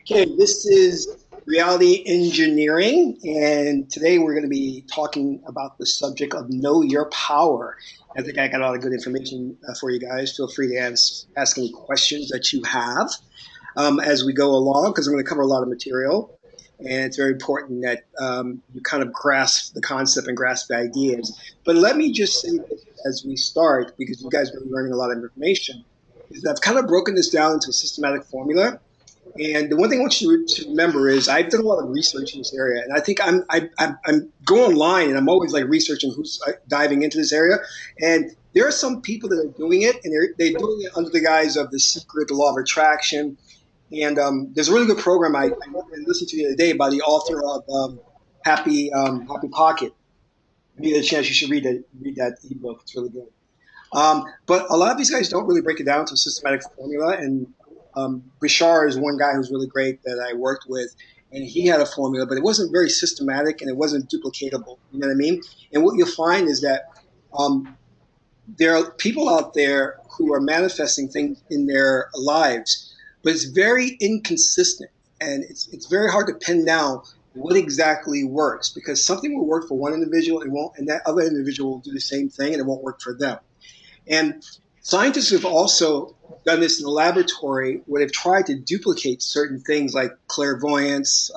Okay, this is reality engineering, and today we're going to be talking about the subject of know your power. I think I got a lot of good information for you guys. Feel free to ask any questions that you have as we go along, because I'm going to cover a lot of material, and it's very important that you kind of grasp the concept and grasp the ideas. But let me just say this as we start, because you guys are learning a lot of information, is that I've kind of broken this down into a systematic formula, and the one thing I want you to remember is I've done a lot of research in this area, and I think I'm going online and I'm always like researching who's diving into this area, and there are some people that are doing it, and they're doing it under the guise of the secret, the law of attraction. And there's a really good program I listened to the other day by the author of Happy Pocket. If you get a chance, you should read that ebook. It's really good. But a lot of these guys don't really break it down to a systematic formula. And Bashar is one guy who's really great that I worked with, and he had a formula, but it wasn't very systematic and it wasn't duplicatable. You know what I mean? And what you'll find is that um, there are people out there who are manifesting things in their lives, but it's very inconsistent, and it's very hard to pin down what exactly works because something will work for one individual and won't, and that other individual will do the same thing and it won't work for them. And scientists have also done this in the laboratory where they've tried to duplicate certain things like clairvoyance,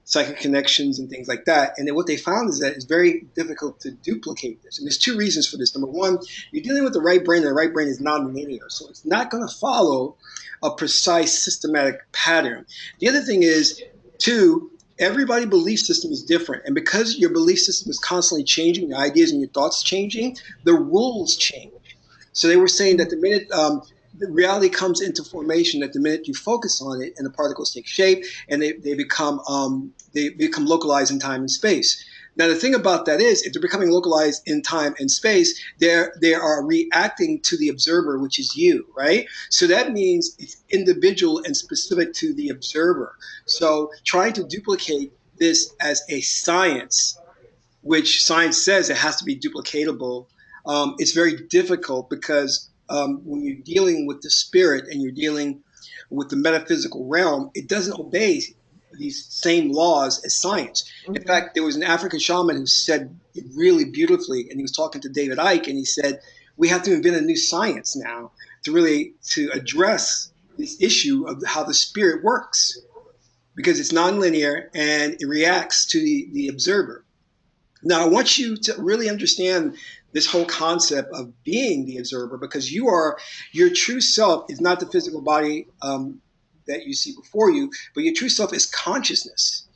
psychic connections, and things like that. And then what they found is that it's very difficult to duplicate this. And there's two reasons for this. Number one, you're dealing with the right brain, and the right brain is nonlinear. So it's not going to follow a precise systematic pattern. The other thing is, two, everybody's belief system is different. And because your belief system is constantly changing, your ideas and your thoughts changing, the rules change. So they were saying that the minute the reality comes into formation, that the minute you focus on it and the particles take shape and they become localized in time and space. Now the thing about that is, if they're becoming localized in time and space, they are reacting to the observer, which is you, right? So that means it's individual and specific to the observer. So trying to duplicate this as a science, which science says it has to be duplicatable, it's very difficult because when you're dealing with the spirit and you're dealing with the metaphysical realm, it doesn't obey these same laws as science. In fact, there was an African shaman who said it really beautifully, and he was talking to David Icke, and he said, "We have to invent a new science now to address this issue of how the spirit works, because it's nonlinear and it reacts to the observer." Now, I want you to really understand this whole concept of being the observer, because your true self is not the physical body that you see before you, but your true self is consciousness.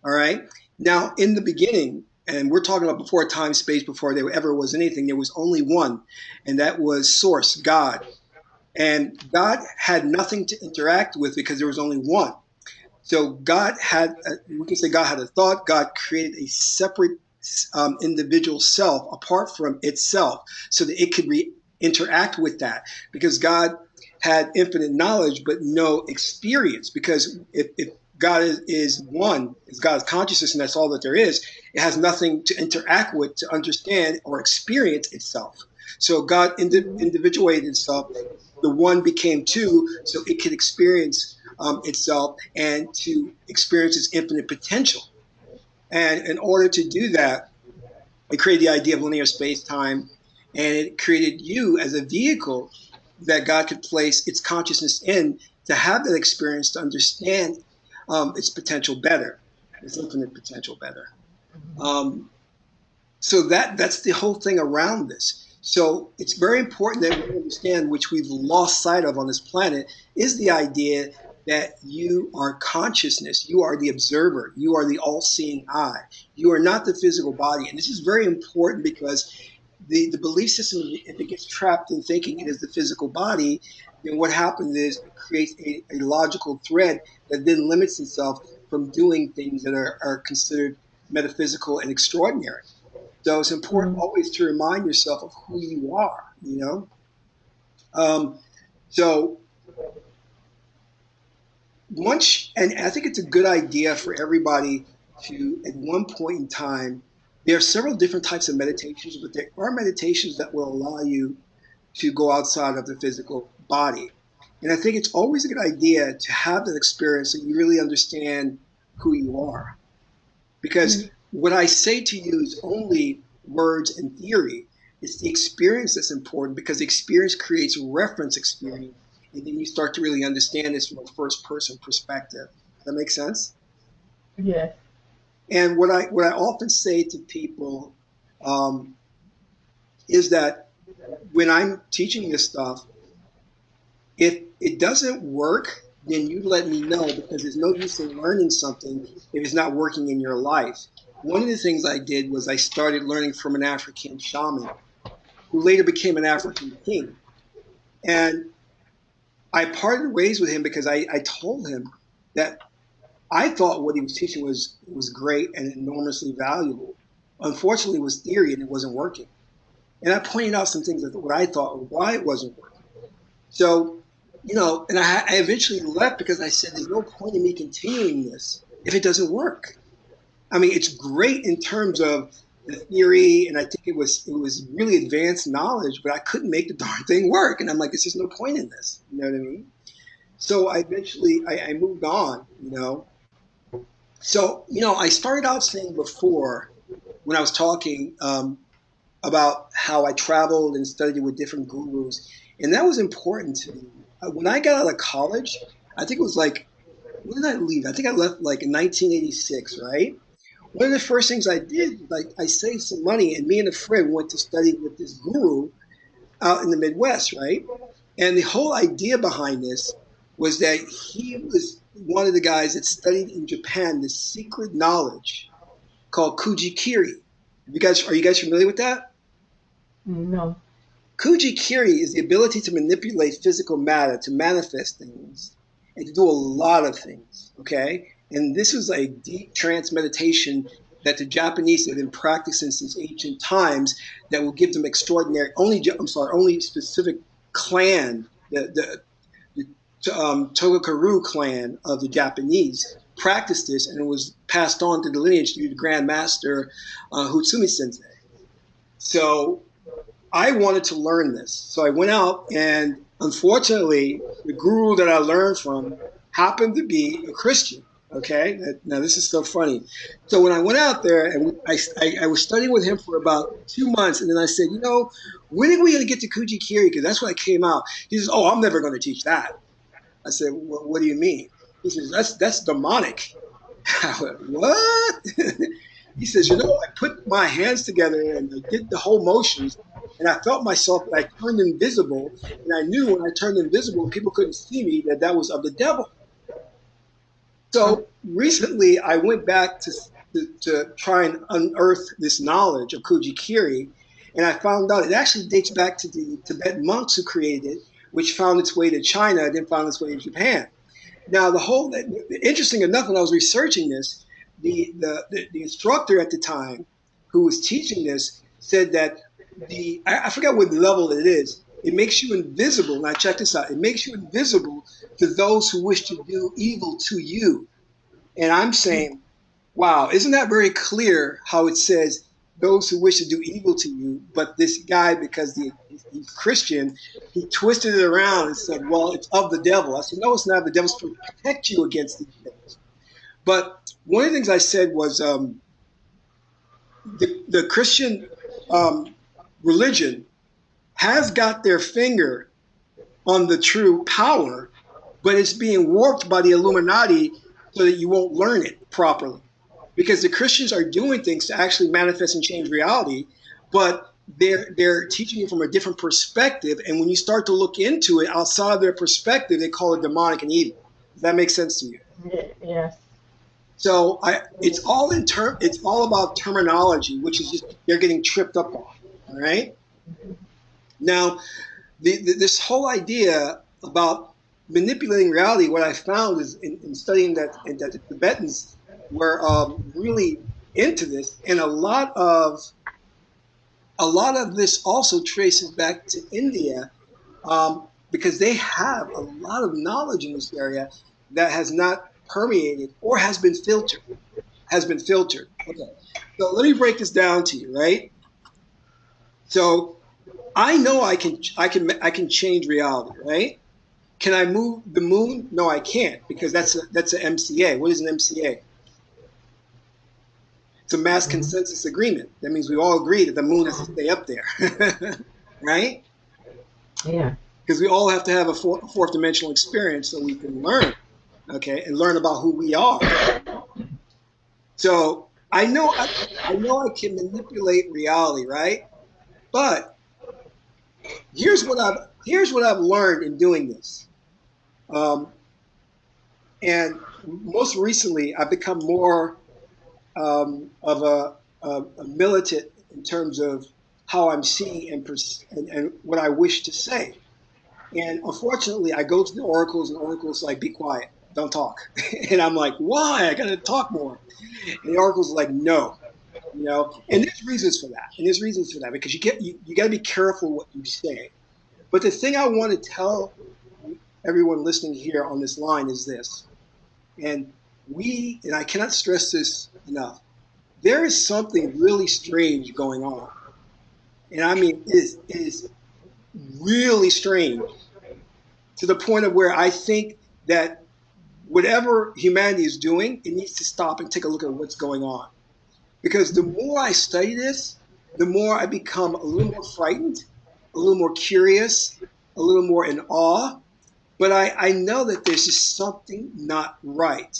All right. Now, in the beginning, and we're talking about before time, space, before there ever was anything, there was only one, and that was Source, God. And God had nothing to interact with because there was only one. So we can say God had a thought. God created a separate individual self apart from itself so that it could interact with that, because God had infinite knowledge but no experience. Because if God is one, is God's consciousness, and that's all that there is, it has nothing to interact with, to understand or experience itself. So God individuated itself. The one became two so it could experience itself and to experience its infinite potential. And in order to do that, it created the idea of linear space time, and it created you as a vehicle that God could place its consciousness in to have that experience, to understand its potential better, its infinite potential better. Um, so that's the whole thing around this. So it's very important that we understand, which we've lost sight of on this planet, is the idea that you are consciousness, you are the observer, you are the all-seeing eye, you are not the physical body. And this is very important because the belief system, if it gets trapped in thinking it is the physical body, then what happens is it creates a logical thread that then limits itself from doing things that are considered metaphysical and extraordinary. So it's important Mhm. always to remind yourself of who you are, you know? Um, so and I think it's a good idea for everybody to, at one point in time, there are several different types of meditations, but there are meditations that will allow you to go outside of the physical body. And I think it's always a good idea to have that experience so you really understand who you are. Because what I say to you is only words and theory. It's the experience that's important because the experience creates reference experience. And then you start to really understand this from a first person perspective. Does that make sense? Yes. And what I often say to people um, is that when I'm teaching this stuff, if it doesn't work, then you let me know because there's no use in learning something if it's not working in your life. One of the things I did was I started learning from an African shaman who later became an African king. And I parted ways with him because I told him that I thought what he was teaching was great and enormously valuable. Unfortunately, it was theory and it wasn't working. And I pointed out some things that what I thought why it wasn't working. So, and I eventually left because I said, there's no point in me continuing this if it doesn't work. I mean, it's great in terms of the theory, and I think it was really advanced knowledge, but I couldn't make the darn thing work. And I'm like, there's just no point in this. You know what I mean? So I eventually I moved on. So, I started out saying before when I was talking about how I traveled and studied with different gurus. And that was important to me. When I got out of college, I think it was like, when did I leave? I think I left like in 1986, right? One of the first things I did, like I saved some money and me and a friend went to study with this guru out in the Midwest, right? And the whole idea behind this was that he was one of the guys that studied in Japan this secret knowledge called Kujikiri. Are you guys familiar with that? No. Kujikiri is the ability to manipulate physical matter to manifest things and to do a lot of things. Okay, and this is a deep trance meditation that the Japanese have been practicing since ancient times that will give them extraordinary. Only specific clan, the Togakaru clan of the Japanese practiced this, and it was passed on to the lineage through the Grand Master Hutsumi Sensei. So I wanted to learn this. So I went out, and unfortunately, the guru that I learned from happened to be a Christian. Okay, now this is so funny. So when I went out there, and I was studying with him for about 2 months, and then I said, when are we going to get to Kujikiri? Because that's when I came out. He says, "Oh, I'm never going to teach that." I said, well, "What do you mean?" He says, "That's demonic." I went, "What?" He says, I put my hands together and I did the whole motions, and I felt myself, and I turned invisible, and I knew when I turned invisible, people couldn't see me, that was of the devil. Uh, So recently, I went back to try and unearth this knowledge of Kujikiri, and I found out it actually dates back to the Tibetan monks who created it, which found its way to China and then found its way to Japan. Now, interesting enough, when I was researching this, the instructor at the time who was teaching this said that I forgot what level it is. It makes you invisible. Now, check this out. It makes you invisible to those who wish to do evil to you. And I'm saying, wow, isn't that very clear how it says those who wish to do evil to you? But this guy, because he's Christian, he twisted it around and said, well, it's of the devil. I said, no, it's not. The devil's to protect you against these things. But one of the things I said was the Christian um, religion has got their finger on the true power, but it's being warped by the Illuminati so that you won't learn it properly. Because the Christians are doing things to actually manifest and change reality, but they're teaching you from a different perspective. And when you start to look into it outside of their perspective, they call it demonic and evil. Does that make sense to you? yes. So it's all about terminology, which is just they're getting tripped up on. All right. Now, this whole idea about manipulating reality, what I found is in studying that the Tibetans were really into this, and a lot of this also traces back to India because they have a lot of knowledge in this area that has not permeated or has been filtered. Has been filtered. Okay, so let me break this down to you, right? So I know I can change reality, right? Can I move the moon? No, I can't, because that's an MCA. What is an MCA? It's a mass Mm-hmm. consensus agreement. That means we all agree that the moon has to stay up there, right? Yeah. Because we all have to have a fourth dimensional experience so we can learn, okay, and learn about who we are. So I know I can manipulate reality, right? But here's what I've learned in doing this. Um, and most recently, I've become more of a militant in terms of how I'm seeing and what I wish to say. And unfortunately, I go to the oracles, and oracles like, be quiet, don't talk. And I'm like, why? I got to talk more. And the oracles are like, no, And there's reasons for that. And there's reasons for that because you got to be careful what you say. But the thing I want to tell everyone listening here on this line is this, and I cannot stress this enough. There is something really strange going on, and I mean, it is really strange to the point of where I think that whatever humanity is doing, it needs to stop and take a look at what's going on. Because the more I study this, the more I become a little more frightened, a little more curious, a little more in awe. But I know that there's just something not right.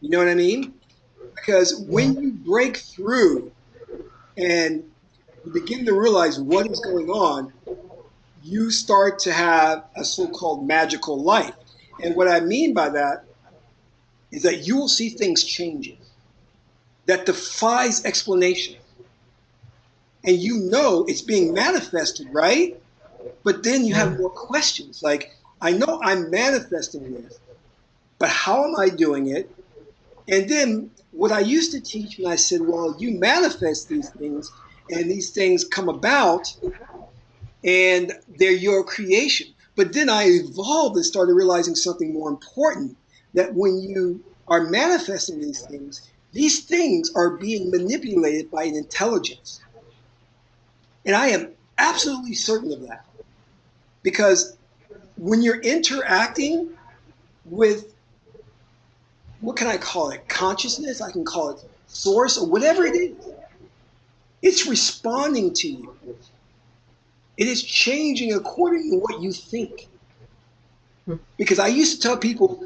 You know what I mean? Because Yeah. when you break through and you begin to realize what is going on, you start to have a so-called magical life. And what I mean by that is that you will see things changing that defies explanation. And it's being manifested, right? But then you have Yeah. more questions. Like, I know I'm manifesting this, but how am I doing it? And then what I used to teach when I said, well, you manifest these things and these things come about and they're your creation. But then I evolved and started realizing something more important, that when you are manifesting these things are being manipulated by an intelligence. And I am absolutely certain of that because when you're interacting with, what can I call it? Consciousness, I can call it source or whatever it is. It's responding to you. It is changing according to what you think. Because I used to tell people,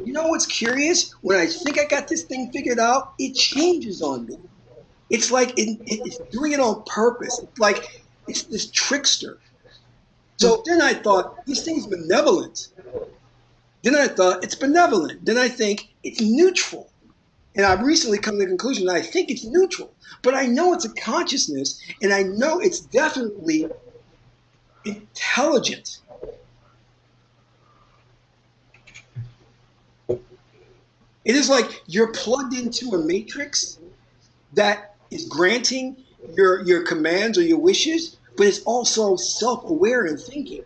you know what's curious? When I think I got this thing figured out, it changes on me. It's like it's doing it on purpose. It's like it's this trickster. So then I thought, this thing's benevolent. Then I thought, it's benevolent. Then I think it's neutral. And I've recently come to the conclusion that I think it's neutral. But I know it's a consciousness, and I know it's definitely intelligent. It is like you're plugged into a matrix that is granting your commands or your wishes, but it's also self-aware and thinking.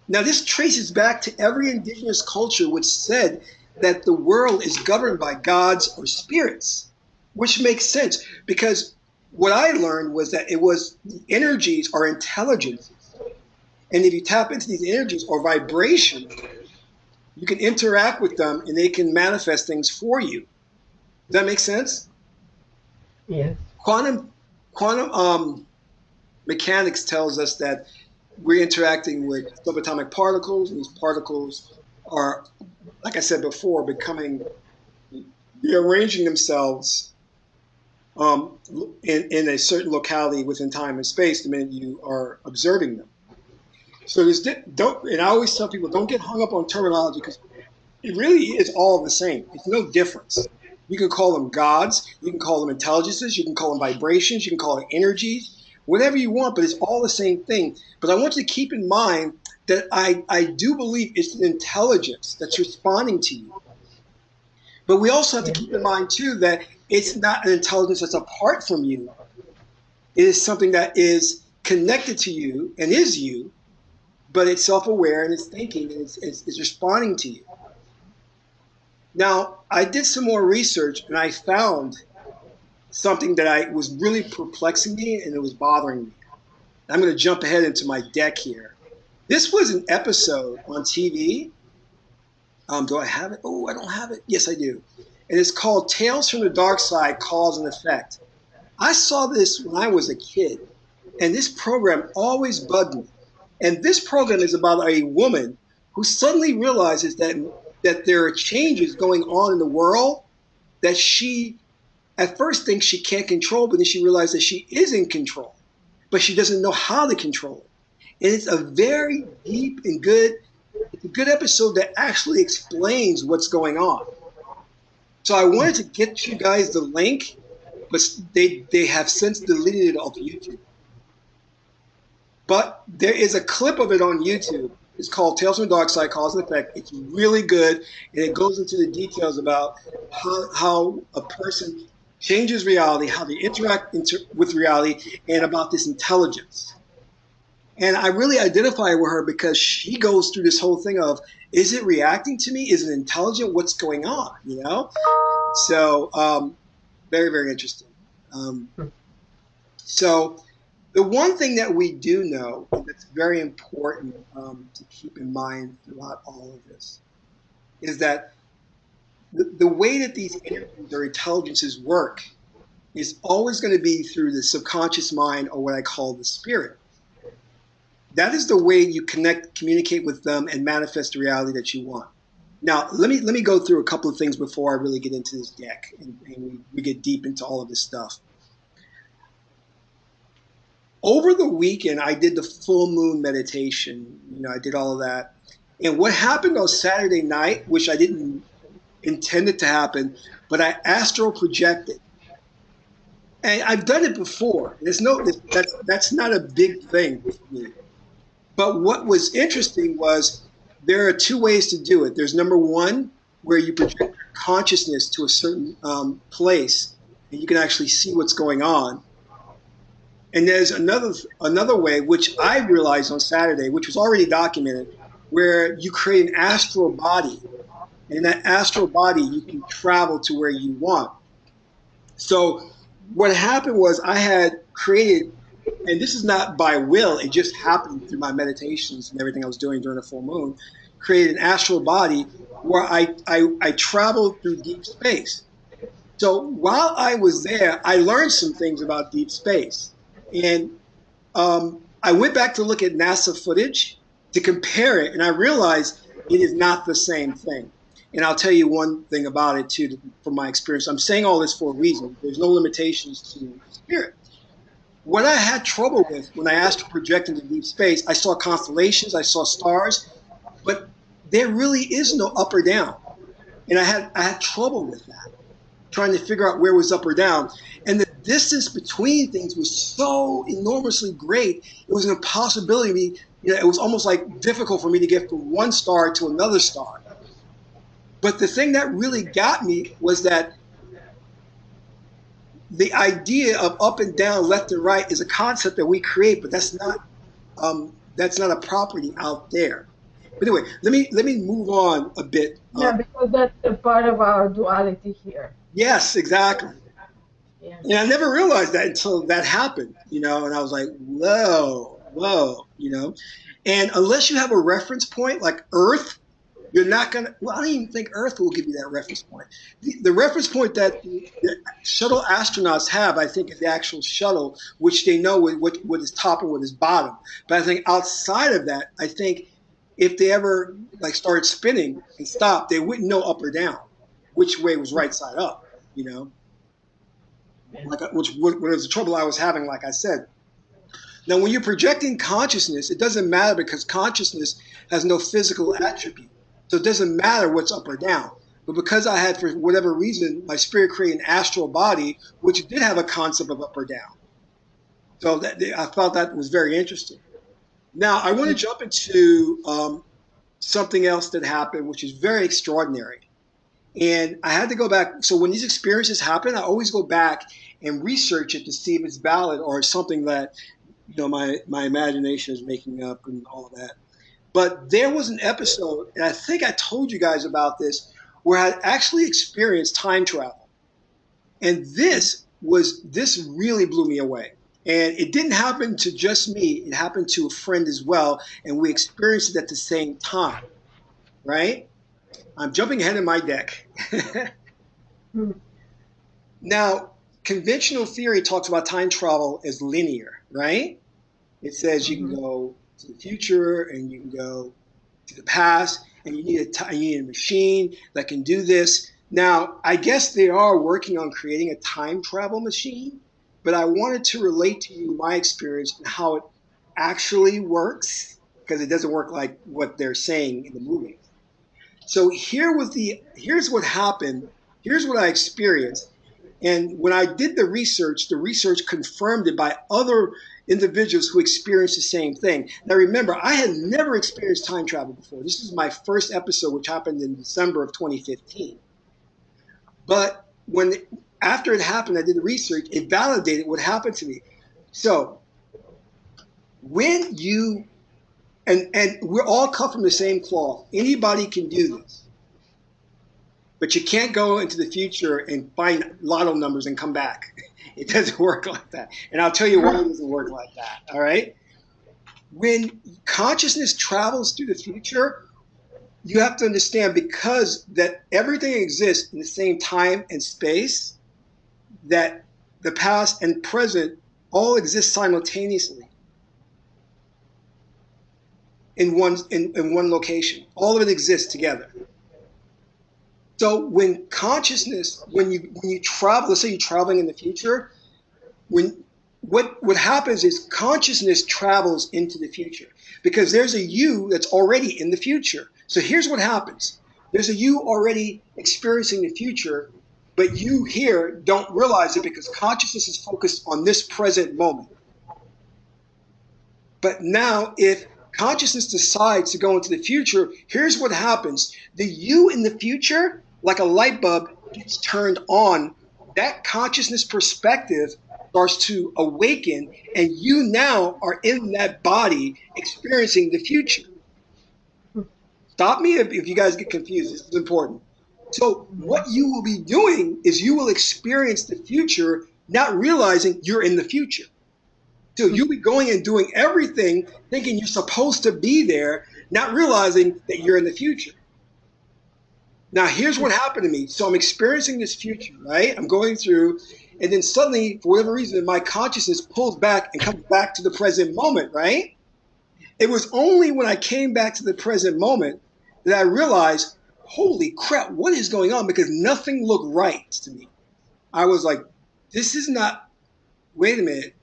Now, this traces back to every indigenous culture which said that the world is governed by gods or spirits, which makes sense because what I learned was that the energies are intelligences. And if you tap into these energies or vibration, you can interact with them and they can manifest things for you. Does that make sense? Yes. Quantum mechanics tells us that we're interacting with subatomic particles, and these particles are, like I said before, rearranging themselves in a certain locality within time and space the minute you are observing them. So and I always tell people, don't get hung up on terminology because it really is all the same. It's no difference. You can call them gods, you can call them intelligences, you can call them vibrations, you can call it energies, whatever you want, but it's all the same thing. But I want you to keep in mind that I do believe it's an intelligence that's responding to you. But we also have to Yes. keep in mind, too, that it's not an intelligence that's apart from you. It is something that is connected to you and is you, but it's self-aware and it's thinking and it's responding to you. Now, I did some more research and I found something that I was really perplexing me and it was bothering me. I'm going to jump ahead into my deck here. This was an episode on TV. Do I have it? Oh, I don't have it. Yes, I do. And it's called Tales from the Dark Side, Cause and Effect. I saw this when I was a kid, and this program always bugged me. And this program is about a woman who suddenly realizes that there are changes going on in the world that she at first thinks she can't control, but then she realizes that she is in control, but she doesn't know how to control it. And it's a very deep and it's a good episode that actually explains what's going on. So I wanted to get you guys the link, but they have since deleted it off YouTube. But there is a clip of it on YouTube. It's called Tales from the Dark Side, Cause and Effect. It's really good, and it goes into the details about how a person changes reality, how they interact with reality, and about this intelligence. And I really identify with her because she goes through this whole thing of, is it reacting to me? Is it intelligent? What's going on? You know? So very, very interesting. So the one thing that we do know that's very important to keep in mind throughout all of this is that the way that these energies or intelligences work is always going to be through the subconscious mind, or what I call the spirit. That is the way you communicate with them and manifest the reality that you want. Now, let me go through a couple of things before I really get into this deck and we get deep into all of this stuff. Over the weekend, I did the full moon meditation. You know, I did all of that. And what happened on Saturday night, which I didn't intend it to happen, but I astral projected. And I've done it before. That's not a big thing for me. But what was interesting was there are two ways to do it. There's number one, where you project your consciousness to a certain place, and you can actually see what's going on. And there's another way, which I realized on Saturday, which was already documented, where you create an astral body. And in that astral body, you can travel to where you want. So what happened was I had created, and this is not by will, it just happened through my meditations and everything I was doing during the full moon, created an astral body where I traveled through deep space. So while I was there, I learned some things about deep space. And I went back to look at NASA footage to compare it, and I realized it is not the same thing. And I'll tell you one thing about it, too, from my experience. I'm saying all this for a reason. There's no limitations to spirit. What I had trouble with when I asked to project into deep space, I saw constellations, I saw stars, but there really is no up or down. And I had trouble with that, trying to figure out where was up or down. And the distance between things was so enormously great, it was an impossibility. It was almost like difficult for me to get from one star to another star. But the thing that really got me was that the idea of up and down, left and right is a concept that we create, but that's not a property out there. But anyway, let me move on a bit. Yeah, because that's a part of our duality here. Yes, exactly. Yeah. And I never realized that until that happened, and I was like, whoa, And unless you have a reference point like Earth, you're not going to, well, I don't even think Earth will give you that reference point. The reference point that the shuttle astronauts have, I think, is the actual shuttle, which they know what is top and what is bottom. But I think outside of that, I think if they ever started spinning and stopped, they wouldn't know up or down, which way was right side up, which was the trouble I was having, like I said. Now, when you're projecting consciousness, it doesn't matter because consciousness has no physical attribute. So it doesn't matter what's up or down. But because I had, for whatever reason, my spirit created an astral body, which did have a concept of up or down. So I thought that was very interesting. Now, I want to jump into something else that happened, which is very extraordinary. And I had to go back. So when these experiences happen, I always go back and research it to see if it's valid or something that my imagination is making up and all of that. But there was an episode, and I think I told you guys about this, where I actually experienced time travel. And this really blew me away. And it didn't happen to just me. It happened to a friend as well. And we experienced it at the same time, right? I'm jumping ahead of my deck. Now, conventional theory talks about time travel as linear, right? It says you can go to the future and you can go to the past, and you need a machine that can do this. Now, I guess they are working on creating a time travel machine, but I wanted to relate to you my experience and how it actually works, because it doesn't work like what they're saying in the movie. So here's what happened. Here's what I experienced. And when I did the research confirmed it by other individuals who experienced the same thing. Now remember, I had never experienced time travel before. This is my first episode, which happened in December of 2015. But after it happened, I did the research, it validated what happened to me. So when you and we're all cut from the same cloth. Anybody can do this. But you can't go into the future and find lotto numbers and come back. It doesn't work like that. And I'll tell you why it doesn't work like that. All right? When consciousness travels through the future, you have to understand, because that everything exists in the same time and space, that the past and present all exist simultaneously in one location. All of it exists together. So when consciousness, when you travel, let's say you're traveling in the future, what happens is consciousness travels into the future, because there's a you that's already in the future. So here's what happens. There's a you already experiencing the future, but you here don't realize it because consciousness is focused on this present moment. But now if consciousness decides to go into the future, here's what happens. The you in the future, like a light bulb, gets turned on. That consciousness perspective starts to awaken, and you now are in that body experiencing the future. Stop me if you guys get confused. This is important. So what you will be doing is you will experience the future, not realizing you're in the future. So you'll be going and doing everything thinking you're supposed to be there, not realizing that you're in the future. Now, here's what happened to me. So I'm experiencing this future, right? I'm going through, and then suddenly, for whatever reason, my consciousness pulls back and comes back to the present moment, right? It was only when I came back to the present moment that I realized, holy crap, what is going on? Because nothing looked right to me. I was like, this is not, wait a minute.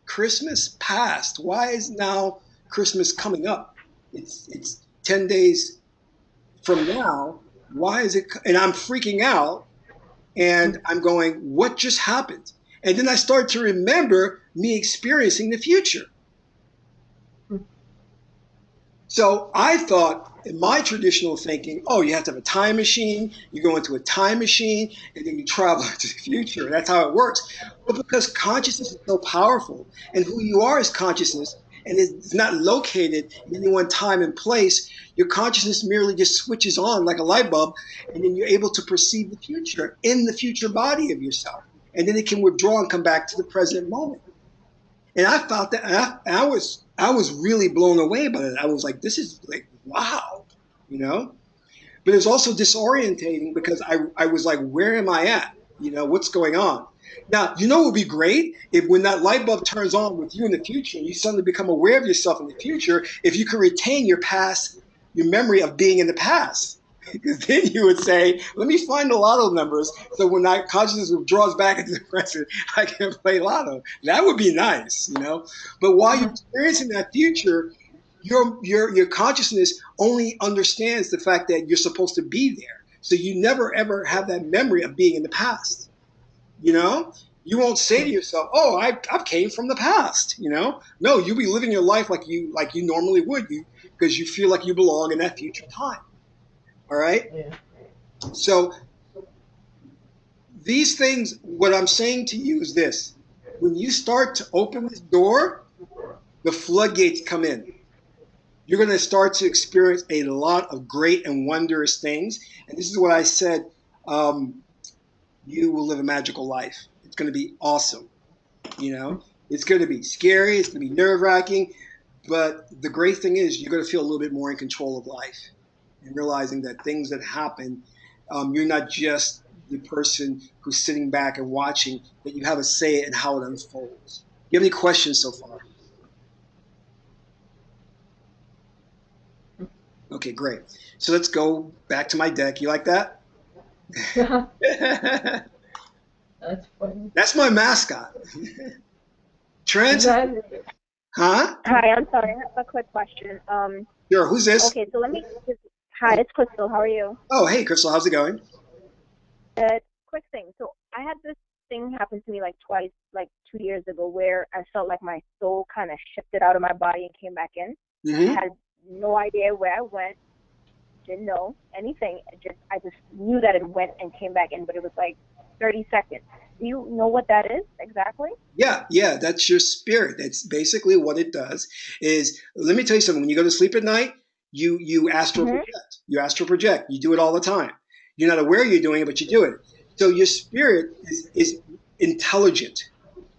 Christmas passed. Why is now Christmas coming up? It's 10 days from now. Why is it? And I'm freaking out, and I'm going, what just happened? And then I start to remember me experiencing the future. So I thought, in my traditional thinking, oh, you have to have a time machine. You go into a time machine, and then you travel into the future. That's how it works. But because consciousness is so powerful, and who you are is consciousness, and it's not located in any one time and place, your consciousness merely just switches on like a light bulb, and then you're able to perceive the future in the future body of yourself. And then it can withdraw and come back to the present moment. And I felt that, and I was really blown away by it. I was like, this is like, wow, you know? But it was also disorientating because I was like, where am I at? You know, what's going on? Now, you know, it would be great if when that light bulb turns on with you in the future, you suddenly become aware of yourself in the future, if you can retain your past, your memory of being in the past. Because then you would say, let me find the lotto numbers so when that consciousness withdraws back into the present, I can play lotto. That would be nice, you know? But while you're experiencing that future, your consciousness only understands the fact that you're supposed to be there. So you never, ever have that memory of being in the past, you know? You won't say to yourself, oh, I came from the past, you know? No, you'll be living your life like you normally would, because you feel like you belong in that future time. All right. Yeah. So these things, what I'm saying to you is this: when you start to open this door, the floodgates come in. You're going to start to experience a lot of great and wondrous things. And this is what I said: you will live a magical life. It's going to be awesome, you know. It's going to be scary. It's going to be nerve-wracking. But the great thing is you're going to feel a little bit more in control of life and realizing that things that happen, you're not just the person who's sitting back and watching, that you have a say in how it unfolds. Do you have any questions so far? Okay, great. So let's go back to my deck. You like that? That's funny. That's my mascot. Trent? Exactly. Huh? Hi, I'm sorry. I have a quick question. Sure. Who's this? Okay, so hi, it's Crystal. How are you? Oh, hey, Crystal. How's it going? Quick thing. So I had this thing happen to me like twice, like 2 years ago, where I felt like my soul kind of shifted out of my body and came back in. I Mm-hmm. had no idea where I went, didn't know anything. I just knew that it went and came back in, but it was like 30 seconds. Do you know what that is exactly? Yeah, that's your spirit. That's basically what it does. Is let me tell you something. When you go to sleep at night, you astral Mm-hmm. project. You astral project. You do it all the time. You're not aware you're doing it, but you do it. So your spirit is intelligent.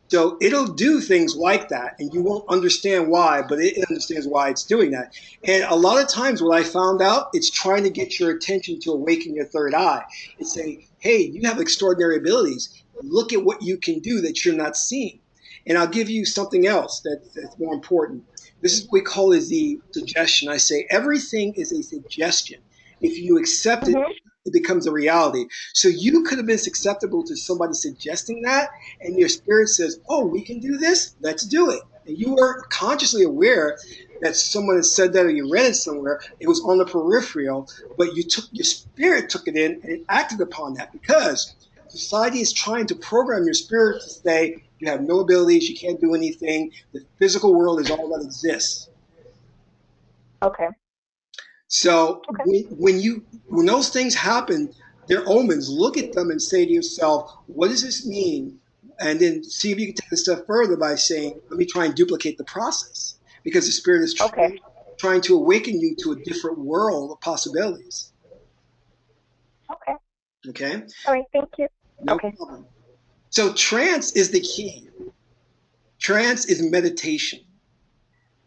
So it'll do things like that, and you won't understand why, but it understands why it's doing that. And a lot of times, what I found out, it's trying to get your attention to awaken your third eye. It's saying, "Hey, you have extraordinary abilities. Look at what you can do that you're not seeing." And I'll give you something else that's more important. This is what we call is the suggestion. I say everything is a suggestion. If you accept it, Mm-hmm. it becomes a reality. So you could have been susceptible to somebody suggesting that, and your spirit says, "Oh, we can do this. Let's do it." And you weren't consciously aware that someone had said that or you read it somewhere. It was on the peripheral, but your spirit took it in and it acted upon that because society is trying to program your spirit to say you have no abilities, you can't do anything. The physical world is all that exists. Okay. So Okay. when those things happen, they're omens. Look at them and say to yourself, what does this mean? And then see if you can take it a step further by saying, let me try and duplicate the process. Because the spirit is Okay. trying to awaken you to a different world of possibilities. Okay. Okay? All right. Thank you. No Okay. problem. So trance is the key. Trance is meditation.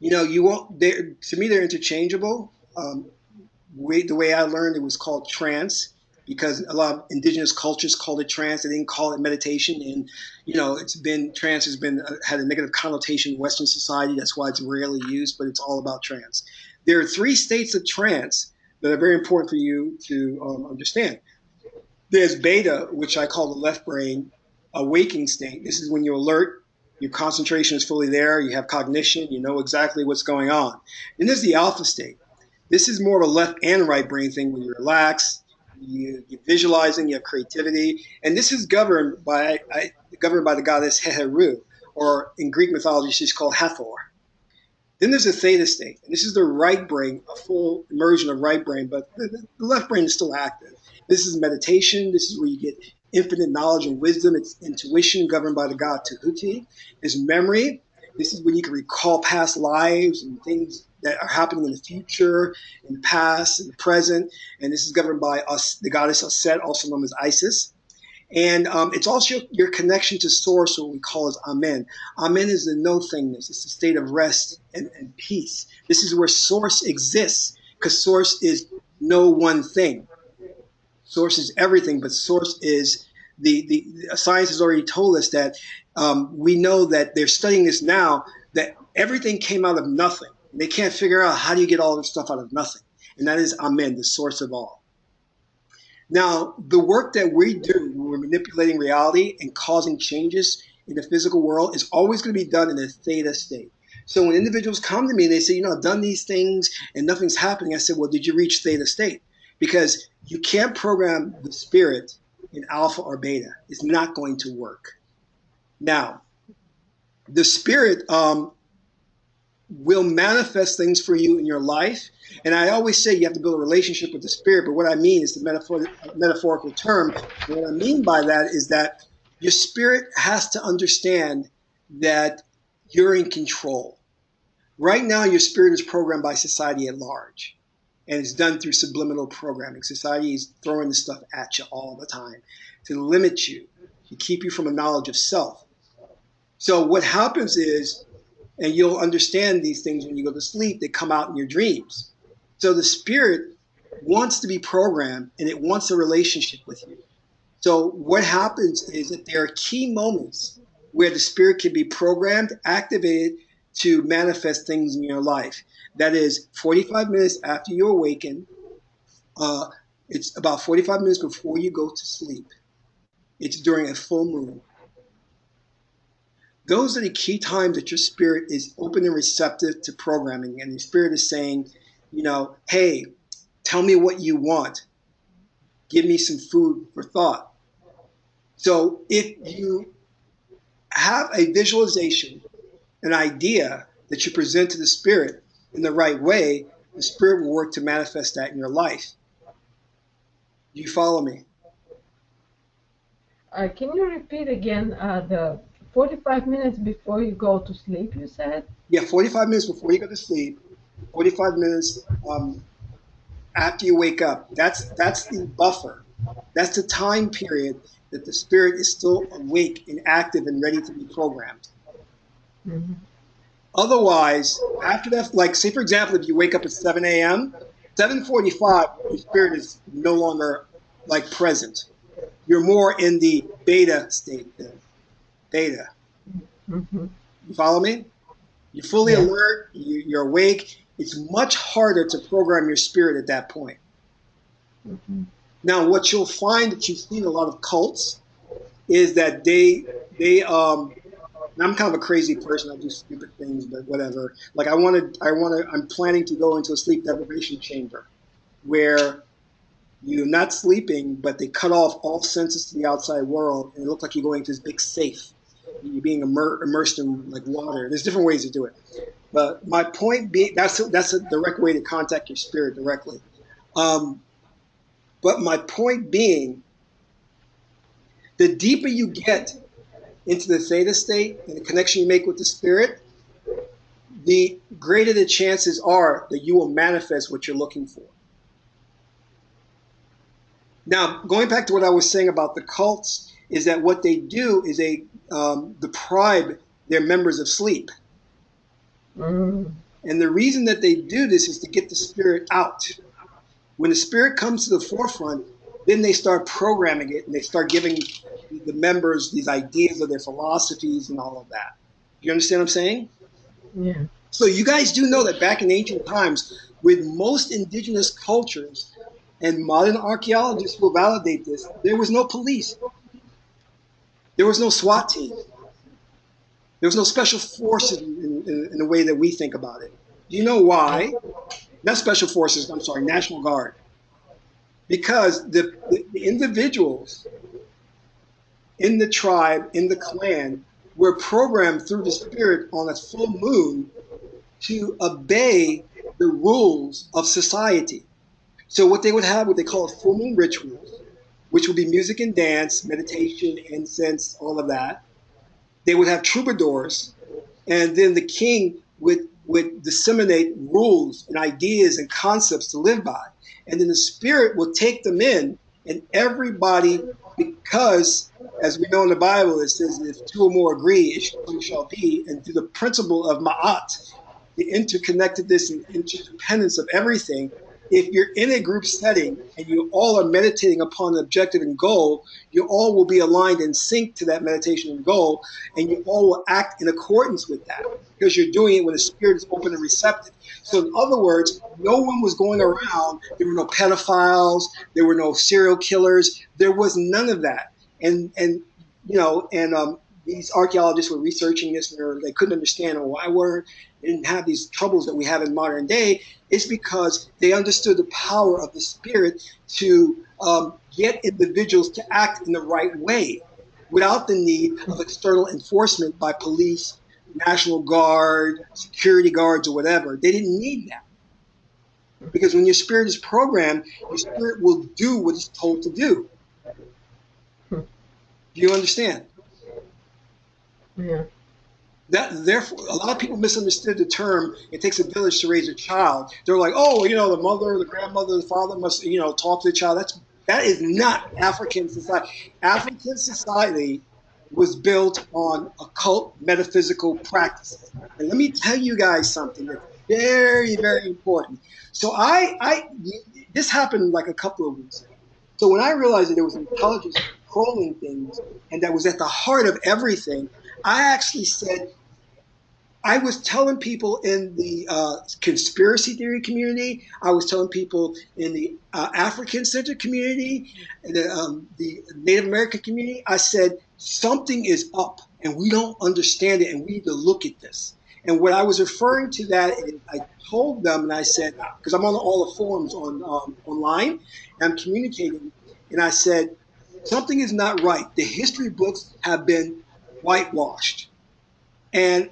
You won't, to me, they're interchangeable. The way I learned it was called trance because a lot of indigenous cultures called it trance. They didn't call it meditation, and it's been trance has been had a negative connotation in Western society. That's why it's rarely used, but it's all about trance. There are three states of trance that are very important for you to understand. There's beta, which I call the left brain awaking state. This is when you're alert, your concentration is fully there, you have cognition, you know exactly what's going on. Then there's the alpha state. This is more of a left and right brain thing when you relax, you're visualizing, you have creativity, and this is governed by the goddess Heheru, or in Greek mythology she's called Hathor. Then there's a theta state, and this is the right brain, a full immersion of right brain, but the left brain is still active. This is meditation. This is where you get infinite knowledge and wisdom. It's intuition governed by the god Tahuti. There's memory. This is when you can recall past lives and things that are happening in the future, in the past, in the present. And this is governed by us, the goddess Aset, also known as Isis. And it's also your connection to source, what we call as Amen. Amen is the no thingness. It's a state of rest and peace. This is where source exists because source is no one thing. Source is everything, but source is the science has already told us that we know that they're studying this now, that everything came out of nothing. They can't figure out how do you get all this stuff out of nothing. And that is Amen, the source of all. Now, the work that we do when we're manipulating reality and causing changes in the physical world is always going to be done in a theta state. So when individuals come to me and they say, I've done these things and nothing's happening, I said, well, did you reach theta state? Because you can't program the spirit in alpha or beta. It's not going to work. Now, the spirit will manifest things for you in your life. And I always say you have to build a relationship with the spirit, but what I mean is the metaphorical term. And what I mean by that is that your spirit has to understand that you're in control. Right now, your spirit is programmed by society at large, and it's done through subliminal programming. Society is throwing this stuff at you all the time to limit you, to keep you from a knowledge of self. So what happens is, and you'll understand these things when you go to sleep, they come out in your dreams. So the spirit wants to be programmed and it wants a relationship with you. So what happens is that there are key moments where the spirit can be programmed, activated to manifest things in your life. That is 45 minutes after you awaken. It's about 45 minutes before you go to sleep. It's during a full moon. Those are the key times that your spirit is open and receptive to programming, and the spirit is saying, hey, tell me what you want. Give me some food for thought. So if you have a visualization, an idea that you present to the spirit in the right way, the spirit will work to manifest that in your life. Do you follow me? Can you repeat again the 45 minutes before you go to sleep, you said? Yeah, 45 minutes before you go to sleep, 45 minutes after you wake up. That's the buffer. That's the time period that the spirit is still awake and active and ready to be programmed. Mm-hmm. Otherwise, after that, like say for example, if you wake up at 7 a.m., 7:45, your spirit is no longer like present. You're more in the beta state then. Beta. Mm-hmm. You follow me? You're fully Yeah. alert, you're awake. It's much harder to program your spirit at that point. Mm-hmm. Now, what you'll find that you've seen a lot of cults is that and I'm kind of a crazy person. I do stupid things, but whatever. Like I'm planning to go into a sleep deprivation chamber where you're not sleeping, but they cut off all senses to the outside world, and it looks like you're going into this big safe. You're being immersed in like water. There's different ways to do it. But my point being, that's a direct way to contact your spirit directly. But my point being, the deeper you get into the theta state and the connection you make with the spirit, the greater the chances are that you will manifest what you're looking for. Now, going back to what I was saying about the cults, is that what they do is they deprive their members of sleep. Mm-hmm. And the reason that they do this is to get the spirit out. When the spirit comes to the forefront, then they start programming it and they start giving the members these ideas of their philosophies and all of that. You understand what I'm saying? Yeah. So you guys do know that back in ancient times, with most indigenous cultures, and modern archaeologists will validate this, there was no police. There was no SWAT team. There was no special forces in the way that we think about it. Do you know why? Not special forces, I'm sorry, National Guard. Because the individuals in the tribe, in the clan, were programmed through the spirit on a full moon to obey the rules of society. So what they would have, what they call full moon rituals, which would be music and dance, meditation, incense, all of that. They would have troubadours, and then the king would disseminate rules and ideas and concepts to live by. And then the spirit will take them in, and everybody, because as we know in the Bible, it says, if two or more agree, it shall be. And through the principle of Ma'at, the interconnectedness and interdependence of everything, if you're in a group setting and you all are meditating upon an objective and goal, you all will be aligned and sync to that meditation and goal, and you all will act in accordance with that because you're doing it when the spirit is open and receptive. So in other words, no one was going around. There were no pedophiles. There were no serial killers. There was none of that. And these archaeologists were researching this, and they couldn't understand why they didn't have these troubles that we have in modern day. It's because they understood the power of the spirit to get individuals to act in the right way without the need of external enforcement by police, National Guard, security guards, or whatever. They didn't need that. Because when your spirit is programmed, your spirit will do what it's told to do. Do you understand? Yeah. Therefore, a lot of people misunderstood the term, it takes a village to raise a child. They're like, oh, the mother, the grandmother, the father must, talk to the child. That is not African society. African society was built on occult metaphysical practices. And let me tell you guys something that's very, very important. So this happened like a couple of weeks ago. So when I realized that there was intelligence controlling things and that was at the heart of everything, I actually said, I was telling people in the conspiracy theory community, I was telling people in the African-centered community, the Native American community, I said, something is up and we don't understand it and we need to look at this. And what I was referring to that is I told them and I said, because I'm on all the forums online, and I'm communicating, and I said, something is not right. The history books have been whitewashed. And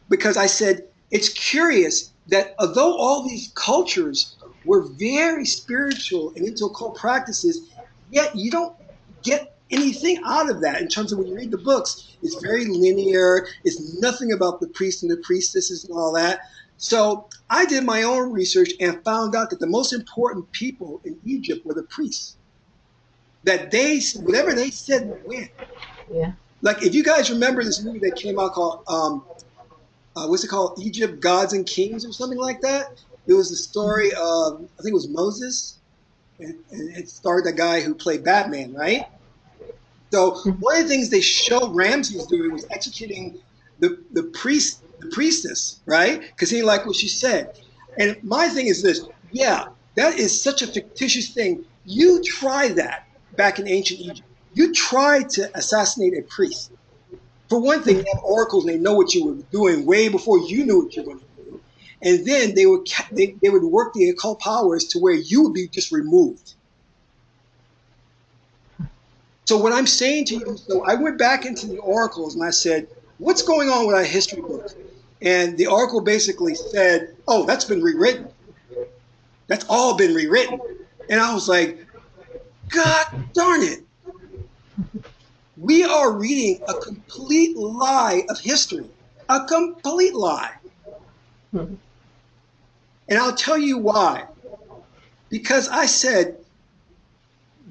because I said, it's curious that although all these cultures were very spiritual and into occult practices, yet you don't get anything out of that in terms of when you read the books. It's very linear. It's nothing about the priests and the priestesses and all that. So I did my own research and found out that the most important people in Egypt were the priests. That they, whatever they said would win. Yeah. Like if you guys remember this movie that came out called what's it called? Egypt, Gods and Kings or something like that. It was the story of, I think it was Moses, and it starred the guy who played Batman, right? So one of the things they showed Ramses doing was executing the priestess, right? Because he didn't like what she said. And my thing is this, yeah, that is such a fictitious thing. You try that back in ancient Egypt. You try to assassinate a priest. For one thing, they have oracles and they know what you were doing way before you knew what you were going to do. And then they would work the occult powers to where you would be just removed. So what I'm saying to you, so I went back into the oracles and I said, what's going on with our history books? And the oracle basically said, oh, that's been rewritten. That's all been rewritten. And I was like, God darn it. We are reading a complete lie of history, a complete lie. And I'll tell you why. Because I said,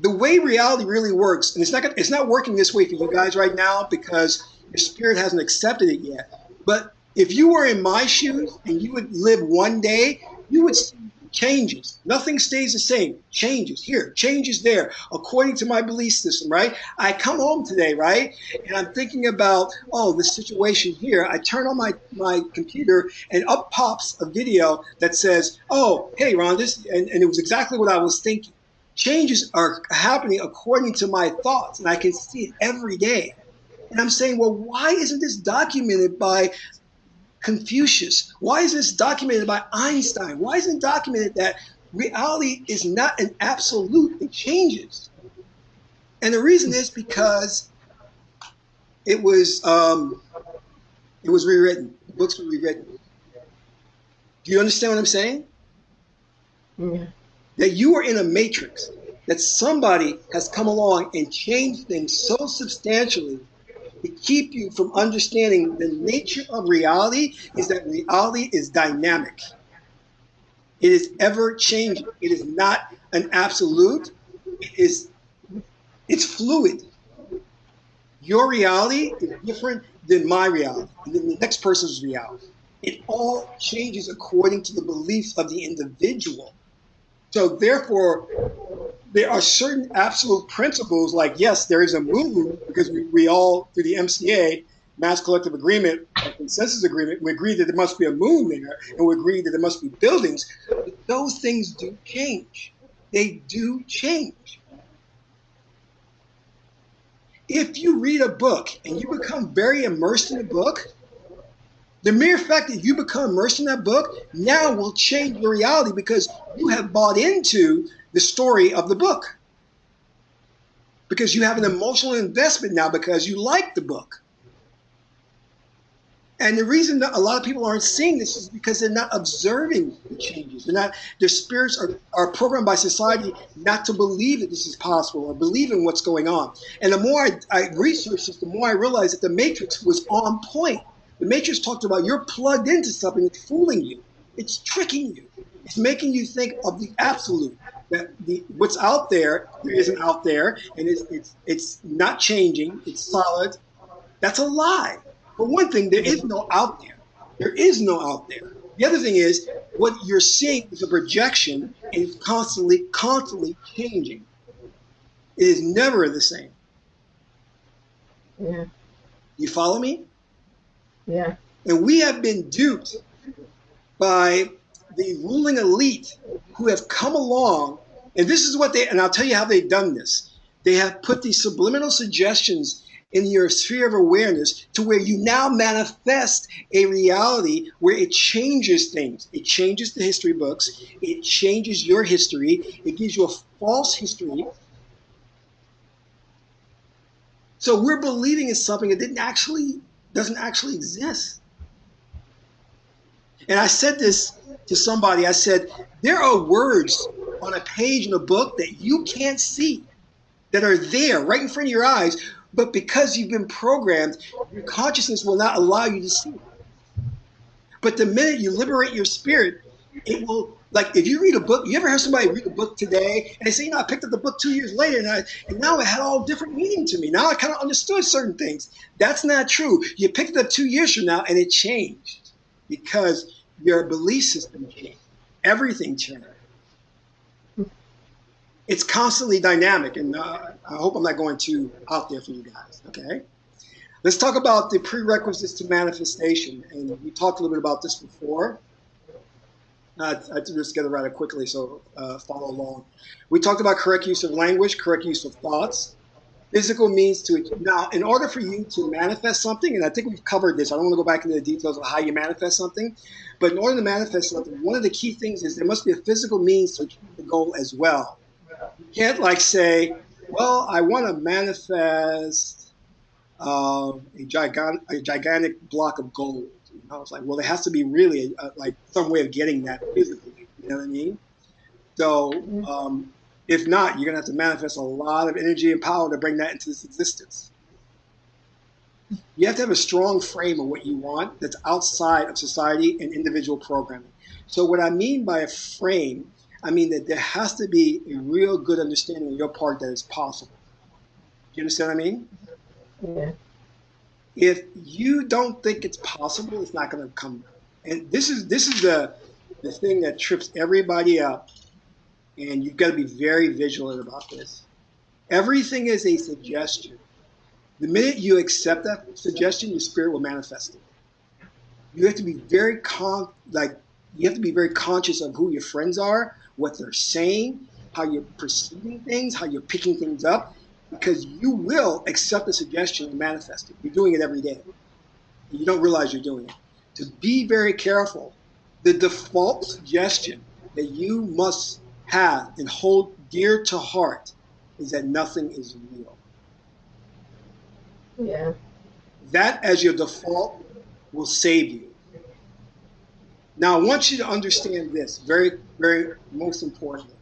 the way reality really works, and it's not working this way for you guys right now because your spirit hasn't accepted it yet. But if you were in my shoes and you would live one day, you would see changes. Nothing stays the same. Changes here, changes there, according to my belief system, right? I come home today, right? And I'm thinking about, oh, this situation here. I turn on my computer and up pops a video that says, oh, hey, Ron, this, and it was exactly what I was thinking. Changes are happening according to my thoughts, and I can see it every day. And I'm saying, well, why isn't this documented by Confucius? Why is this documented by Einstein? Why isn't it documented that reality is not an absolute, it changes? And the reason is because it was rewritten. The books were rewritten. Do you understand what I'm saying? Yeah. That you are in a matrix, that somebody has come along and changed things so substantially to keep you from understanding the nature of reality is that reality is dynamic. It is ever changing. It is not an absolute. It's fluid. Your reality is different than my reality, and then the next person's reality. It all changes according to the beliefs of the individual. So therefore, there are certain absolute principles like, yes, there is a moon because we all, through the MCA, Mass Collective Agreement, Consensus Agreement, we agree that there must be a moon there, and we agree that there must be buildings. But those things do change. They do change. If you read a book and you become very immersed in the book, the mere fact that you become immersed in that book now will change your reality because you have bought into the story of the book. Because you have an emotional investment now because you like the book. And the reason that a lot of people aren't seeing this is because they're not observing the changes. Their spirits are programmed by society not to believe that this is possible or believe in what's going on. And the more I researched this, the more I realized that the Matrix was on point. The Matrix talked about you're plugged into something that's fooling you. It's tricking you. It's making you think of the absolute. That what's out there isn't out there, and it's not changing. It's solid. That's a lie. For one thing, there is no out there. There is no out there. The other thing is, what you're seeing is a projection, and it's constantly changing. It is never the same. Yeah. You follow me? Yeah. And we have been duped by the ruling elite who have come along, and this is what and I'll tell you how they've done this. They have put these subliminal suggestions in your sphere of awareness to where you now manifest a reality where it changes things. It changes the history books. It changes your history. It gives you a false history. So we're believing in something that doesn't actually exist. And I said this to somebody. I said, there are words on a page in a book that you can't see, that are there right in front of your eyes, but because you've been programmed, your consciousness will not allow you to see it. But the minute you liberate your spirit, it will, like if you read a book, you ever heard somebody read a book today and they say, I picked up the book 2 years later and now it had all different meaning to me. Now I kind of understood certain things. That's not true. You picked it up 2 years from now and it changed because your belief system changed. Everything changed. It's constantly dynamic, and I hope I'm not going too out there for you guys, okay? Let's talk about the prerequisites to manifestation, and we talked a little bit about this before. I threw this together rather quickly, so follow along. We talked about correct use of language, correct use of thoughts. Physical means to, now, in order for you to manifest something, and I think we've covered this, I don't want to go back into the details of how you manifest something, but in order to manifest something, one of the key things is there must be a physical means to achieve the goal as well. You can't like say, well, I want to manifest a gigantic block of gold. It's like, well, there has to be really like some way of getting that physically. You know what I mean? So if not, you're going to have to manifest a lot of energy and power to bring that into this existence. You have to have a strong frame of what you want that's outside of society and individual programming. So what I mean by a frame, I mean that there has to be a real good understanding on your part that it's possible. Do you understand what I mean? Yeah. If you don't think it's possible, it's not going to come. And this is the thing that trips everybody up. And you've got to be very vigilant about this. Everything is a suggestion. The minute you accept that suggestion, your spirit will manifest it. You have to be very you have to be very conscious of who your friends are, what they're saying, how you're perceiving things, how you're picking things up, because you will accept a suggestion and manifest it. You're doing it every day. And you don't realize you're doing it. To be very careful, the default suggestion that you must have and hold dear to heart is that nothing is real. Yeah. That as your default will save you. Now, I want you to understand this, very, very most importantly.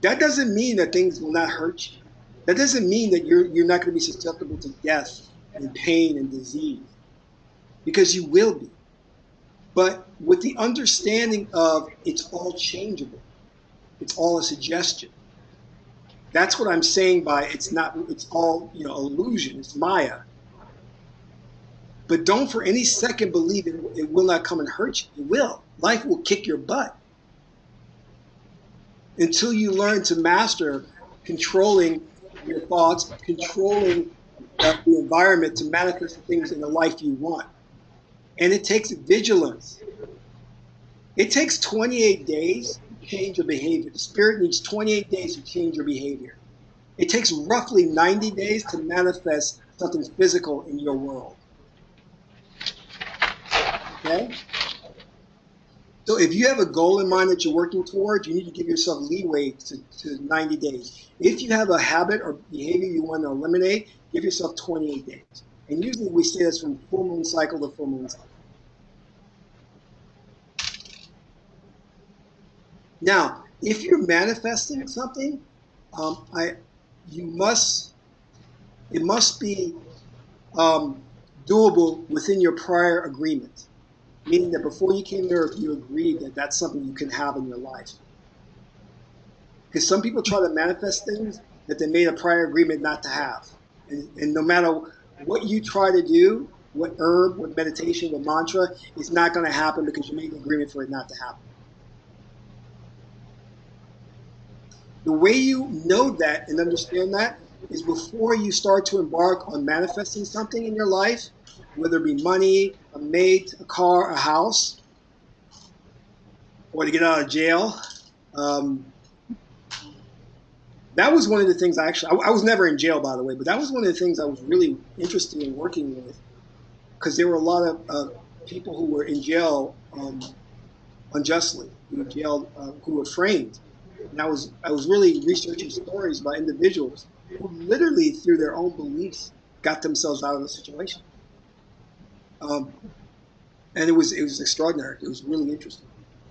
That doesn't mean that things will not hurt you. That doesn't mean that you're not going to be susceptible to death and pain and disease, because you will be. But with the understanding of it's all changeable. It's all a suggestion. That's what I'm saying by it's all, illusion. It's Maya. But don't for any second believe it will not come and hurt you. It will. Life will kick your butt until you learn to master controlling your thoughts, controlling the environment to manifest the things in the life you want. And it takes vigilance. It takes 28 days to change your behavior. The spirit needs 28 days to change your behavior. It takes roughly 90 days to manifest something physical in your world. Okay? So if you have a goal in mind that you're working towards, you need to give yourself leeway to 90 days. If you have a habit or behavior you want to eliminate, give yourself 28 days. And usually we say that's from full moon cycle to full moon cycle. Now, if you're manifesting something, it must be doable within your prior agreement. Meaning that before you came to Earth, you agreed that that's something you can have in your life. Because some people try to manifest things that they made a prior agreement not to have. And no matter what you try to do, what herb, what meditation, what mantra, is not going to happen because you made an agreement for it not to happen. The way you know that and understand that is before you start to embark on manifesting something in your life, whether it be money, a mate, a car, a house, or to get out of jail. That was one of the things I was never in jail, by the way, but that was one of the things I was really interested in working with, because there were a lot of people who were in jail unjustly, who were framed. And I was really researching stories about individuals who literally, through their own beliefs, got themselves out of the situation. And it was extraordinary. It was really interesting.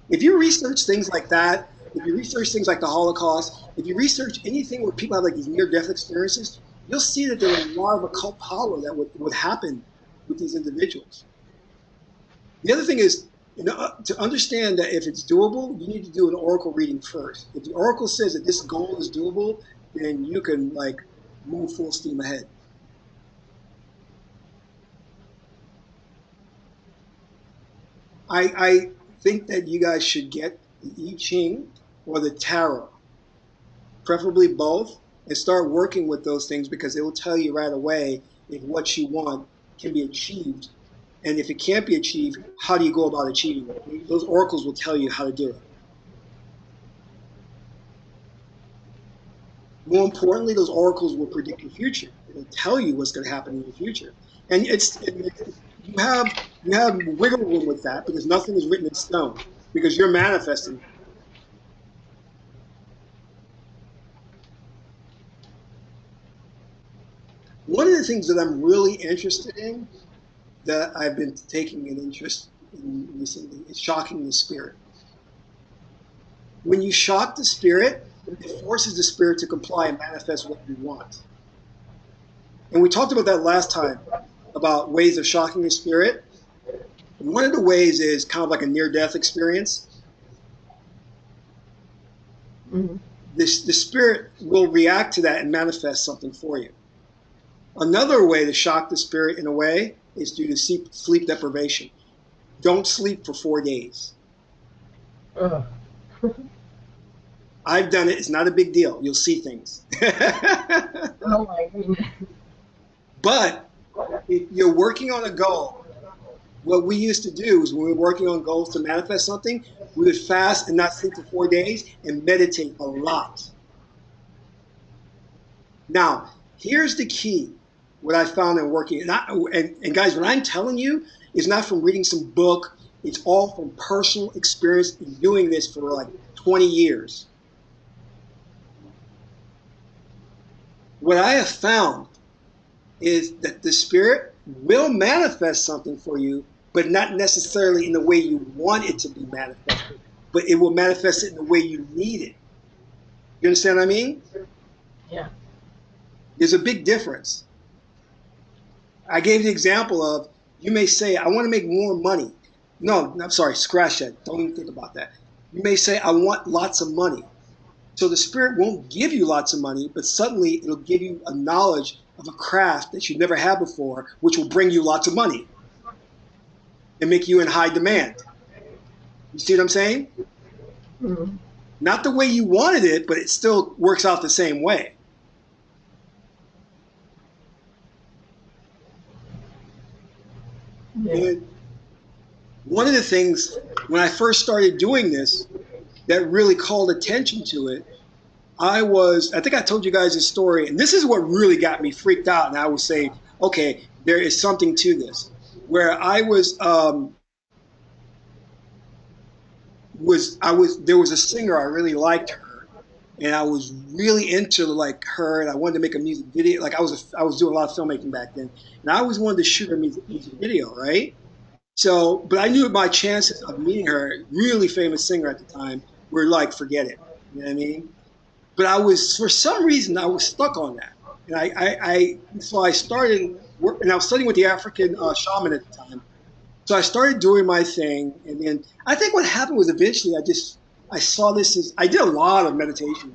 If you research things like that, if you research things like the Holocaust, if you research anything where people have like these near-death experiences, you'll see that there was a lot of occult power that would happen with these individuals. The other thing is, to understand that if it's doable, you need to do an oracle reading first. If the oracle says that this goal is doable, then you can like move full steam ahead. I think that you guys should get the I-Ching or the tarot, preferably both, and start working with those things, because it will tell you right away if what you want can be achieved. And if it can't be achieved, how do you go about achieving it? Those oracles will tell you how to do it. More importantly, those oracles will predict your future. It'll tell you what's going to happen in the future. And you have wiggle room with that, because nothing is written in stone, because you're manifesting. One of the things that I'm really interested in, that I've been taking an interest in recently, is shocking the spirit. When you shock the spirit, it forces the spirit to comply and manifest what you want. And we talked about that last time, about ways of shocking the spirit. One of the ways is kind of like a near-death experience. Mm-hmm. The spirit will react to that and manifest something for you. Another way to shock the spirit in a way is due to sleep deprivation. Don't sleep for 4 days. I've done it. It's not a big deal. You'll see things. Oh my goodness. But if you're working on a goal, what we used to do is when we were working on goals to manifest something, we would fast and not sleep for 4 days and meditate a lot. Now, here's the key. What I found in working, and guys, what I'm telling you is not from reading some book. It's all from personal experience in doing this for like 20 years. What I have found is that the spirit will manifest something for you, but not necessarily in the way you want it to be manifested, but it will manifest it in the way you need it. You understand what I mean? Yeah. There's a big difference. I gave the example of, you may say, I want to make more money. No, I'm sorry, scratch that. Don't even think about that. You may say, I want lots of money. So the spirit won't give you lots of money, but suddenly it'll give you a knowledge of a craft that you never had before, which will bring you lots of money and make you in high demand. You see what I'm saying? Mm-hmm. Not the way you wanted it, but it still works out the same way. Yeah. And one of the things, when I first started doing this, that really called attention to it, I think I told you guys this story, and this is what really got me freaked out. And I was saying, okay, there is something to this. Where I there was a singer, I really liked her, and I was really into like her, and I wanted to make a music video. Like I was doing a lot of filmmaking back then, and I always wanted to shoot a music video, right? So, but I knew my chances of meeting her, really famous singer at the time, were like, forget it. You know what I mean? But for some reason, I was stuck on that. And so I started, and I was studying with the African shaman at the time. So I started doing my thing. And then I think what happened was eventually I saw this as, I did a lot of meditation.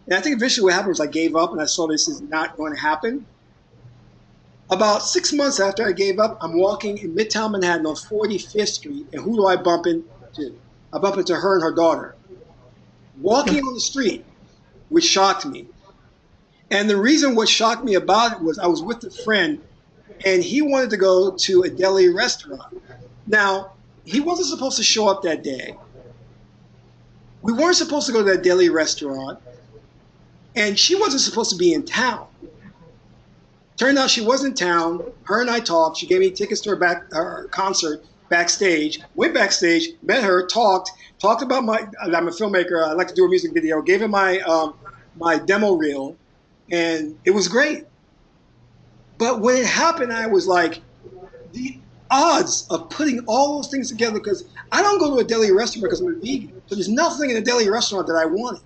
And I think eventually what happened was I gave up and I saw this is not going to happen. About 6 months after I gave up, I'm walking in Midtown Manhattan on 45th Street, and who do I bump into? I bump into her and her daughter walking on the street, which shocked me. And the reason what shocked me about it was I was with a friend, and he wanted to go to a deli restaurant. Now, he wasn't supposed to show up that day. We weren't supposed to go to that deli restaurant, and she wasn't supposed to be in town. Turned out she was in town. Her and I talked. She gave me tickets to her concert backstage. Went backstage, met her, talked about I'm a filmmaker. I like to do a music video. Gave her my demo reel, and it was great. But when it happened, I was like, the odds of putting all those things together, because I don't go to a deli restaurant because I'm a vegan. So there's nothing in a deli restaurant that I wanted.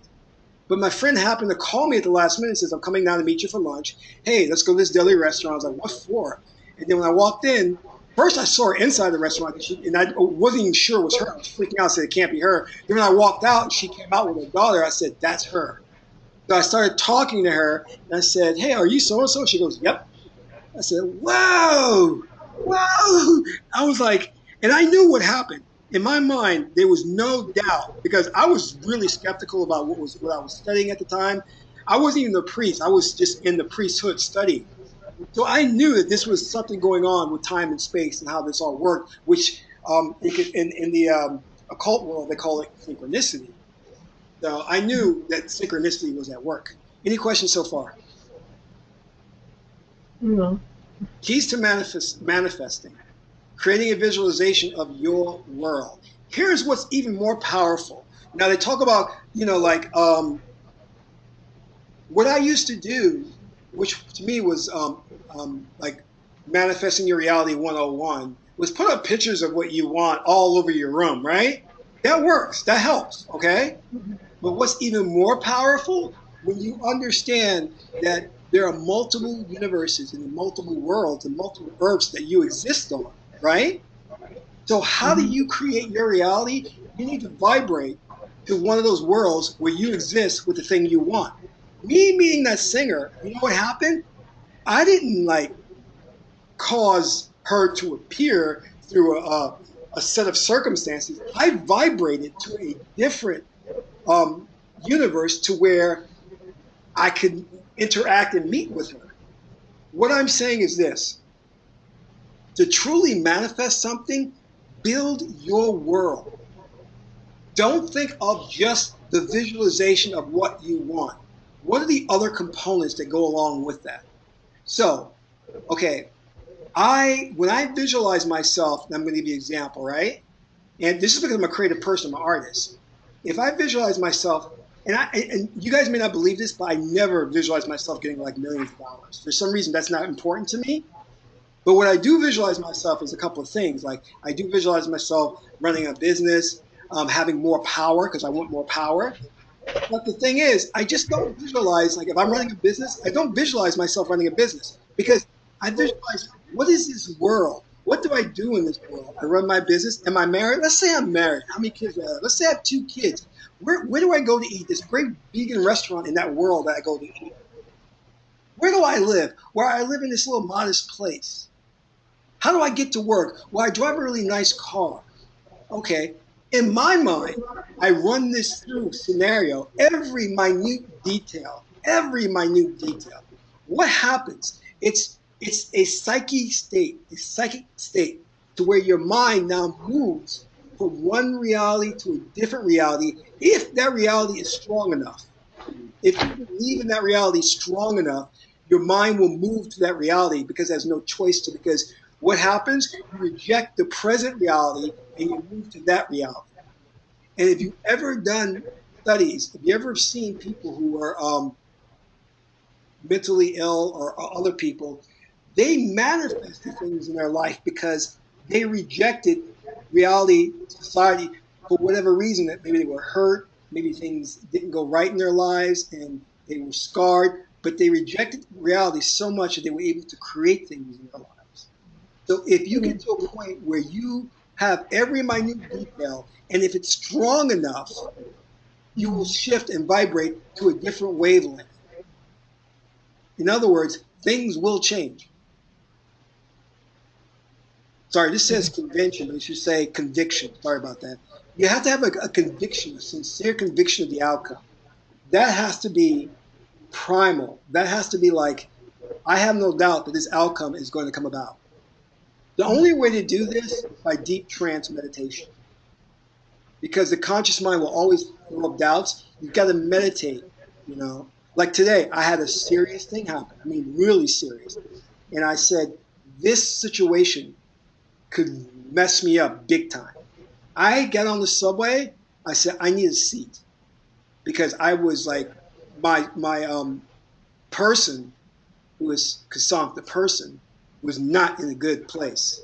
But my friend happened to call me at the last minute and says, I'm coming down to meet you for lunch. Hey, let's go to this deli restaurant. I was like, what for? And then when I walked in, first I saw her inside the restaurant, and I wasn't even sure it was her. I was freaking out, said it can't be her. Then when I walked out and she came out with her daughter, I said, that's her. So I started talking to her, and I said, hey, are you so-and-so? She goes, yep. I said, whoa, whoa. I was like, and I knew what happened. In my mind, there was no doubt, because I was really skeptical about what I was studying at the time. I wasn't even a priest. I was just in the priesthood studying. So I knew that this was something going on with time and space and how this all worked, which in the occult world, they call it synchronicity. So I knew that synchronicity was at work. Any questions so far? No. Keys to manifesting. Creating a visualization of your world. Here's what's even more powerful. Now they talk about, what I used to do, which to me was like manifesting your reality 101, was put up pictures of what you want all over your room, right? That works, that helps, okay? But what's even more powerful, when you understand that there are multiple universes and multiple worlds and multiple earths that you exist on, right? So how do you create your reality? You need to vibrate to one of those worlds where you exist with the thing you want. Me meeting that singer, you know what happened? I didn't cause her to appear through a set of circumstances. I vibrated to a different universe to where I could interact and meet with her. What I'm saying is this: to truly manifest something, build your world. Don't think of just the visualization of what you want. What are the other components that go along with that? So, okay, when I visualize myself, and I'm going to give you an example, right? And this is because I'm a creative person, I'm an artist. If I visualize myself, and you guys may not believe this, but I never visualize myself getting like millions of dollars. For some reason, that's not important to me. But what I do visualize myself is a couple of things. Like I do visualize myself running a business, having more power because I want more power. But the thing is, I just don't visualize, like if I'm running a business, I don't visualize myself running a business because I visualize, what is this world? What do I do in this world? I run my business. Am I married? Let's say I'm married. How many kids do I have? Let's say I have 2 kids. Where do I go to eat? This great vegan restaurant in that world that I go to eat. Where do I live? Where I live in this little modest place. How do I get to work? Well, I drive a really nice car. Okay. In my mind, I run this through scenario, every minute detail, every minute detail. What happens? It's a psychic state to where your mind now moves from one reality to a different reality if that reality is strong enough. If you believe in that reality strong enough, your mind will move to that reality because there's no choice to, because what happens? You reject the present reality and you move to that reality. And if you've ever done studies, if you ever seen people who are mentally ill or other people, they manifested things in their life because they rejected reality, society, for whatever reason, that maybe they were hurt, maybe things didn't go right in their lives and they were scarred, but they rejected reality so much that they were able to create things in their lives. So if you get to a point where you have every minute detail, and if it's strong enough, you will shift and vibrate to a different wavelength. In other words, things will change. Sorry, this says convention, but it should say conviction. Sorry about that. You have to have a conviction, a sincere conviction of the outcome. That has to be primal. That has to be like, I have no doubt that this outcome is going to come about. The only way to do this is by deep trance meditation, because the conscious mind will always throw up doubts. You've got to meditate, you know. Like today, I had a serious thing happen. I mean, really serious. And I said, this situation could mess me up big time. I got on the subway. I said, I need a seat, because I was like, my person who was Kassank, the person, was not in a good place.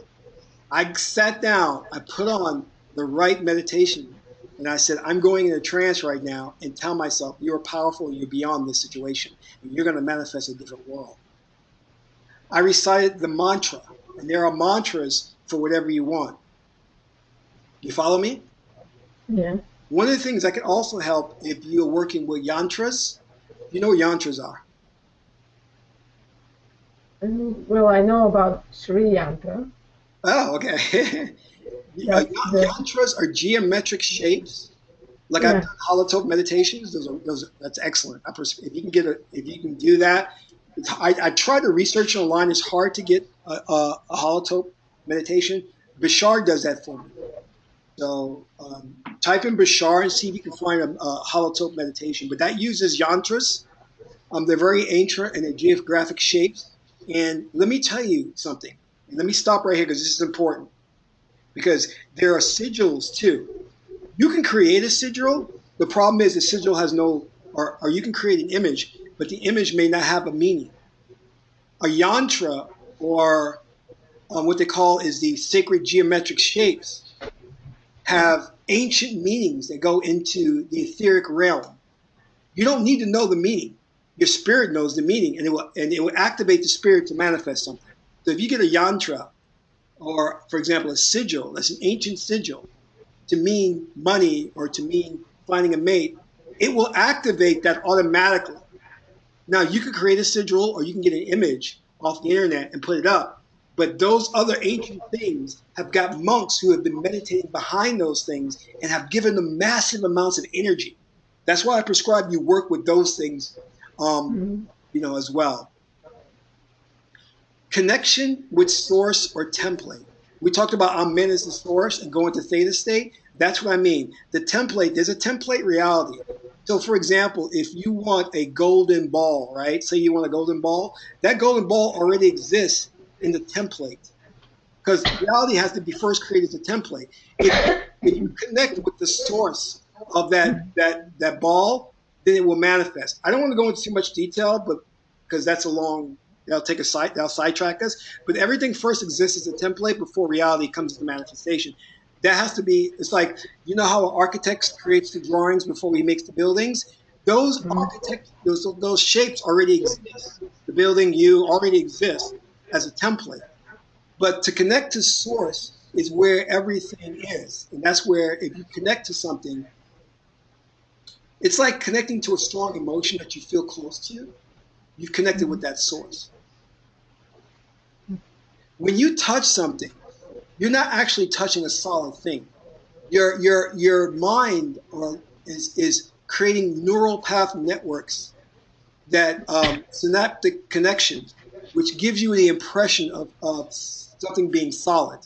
I sat down, I put on the right meditation, and I said, I'm going in a trance right now, and tell myself, you're powerful, you're beyond this situation, and you're going to manifest a different world. I recited the mantra, and there are mantras for whatever you want. You follow me? Yeah. One of the things that can also help if you're working with yantras, you know what yantras are? Well, I know about Sri Yantra. Oh, okay. Yantras are geometric shapes. Like I've done holotrope meditations. That's excellent. If you can do that, I tried to research online. It's hard to get a holotrope meditation. Bashar does that for me. So type in Bashar and see if you can find a holotrope meditation. But that uses yantras. They're very ancient and they're geographic shapes. And let me tell you something. And let me stop right here because this is important. Because there are sigils too. You can create a sigil. The problem is the sigil has no, or you can create an image, but the image may not have a meaning. A yantra, or what they call is the sacred geometric shapes, have ancient meanings that go into the etheric realm. You don't need to know the meaning. Your spirit knows the meaning, and it will activate the spirit to manifest something. So if you get a yantra, or for example, a sigil, that's an ancient sigil, to mean money or to mean finding a mate, it will activate that automatically. Now, you could create a sigil or you can get an image off the internet and put it up. But those other ancient things have got monks who have been meditating behind those things and have given them massive amounts of energy. That's why I prescribe you work with those things, as well. Connection with source or template. We talked about Amen as the source and going to theta state. That's what I mean. The template, there's a template reality. So for example, if you want a golden ball, right? Say you want a golden ball, that golden ball already exists in the template. Because reality has to be first created as a template. If you connect with the source of that ball, then it will manifest. I don't want to go into too much detail, but because that's a long, that'll sidetrack us. But everything first exists as a template before reality comes to manifestation. That has to be, it's like, you know how an architect creates the drawings before he makes the buildings? Those those shapes already exist. The building, you already exist as a template. But to connect to source is where everything is. And that's where if you connect to something, it's like connecting to a strong emotion that you feel close to. You've connected with that source. When you touch something, you're not actually touching a solid thing. Your mind is creating neural path networks that synaptic connections, which gives you the impression of something being solid.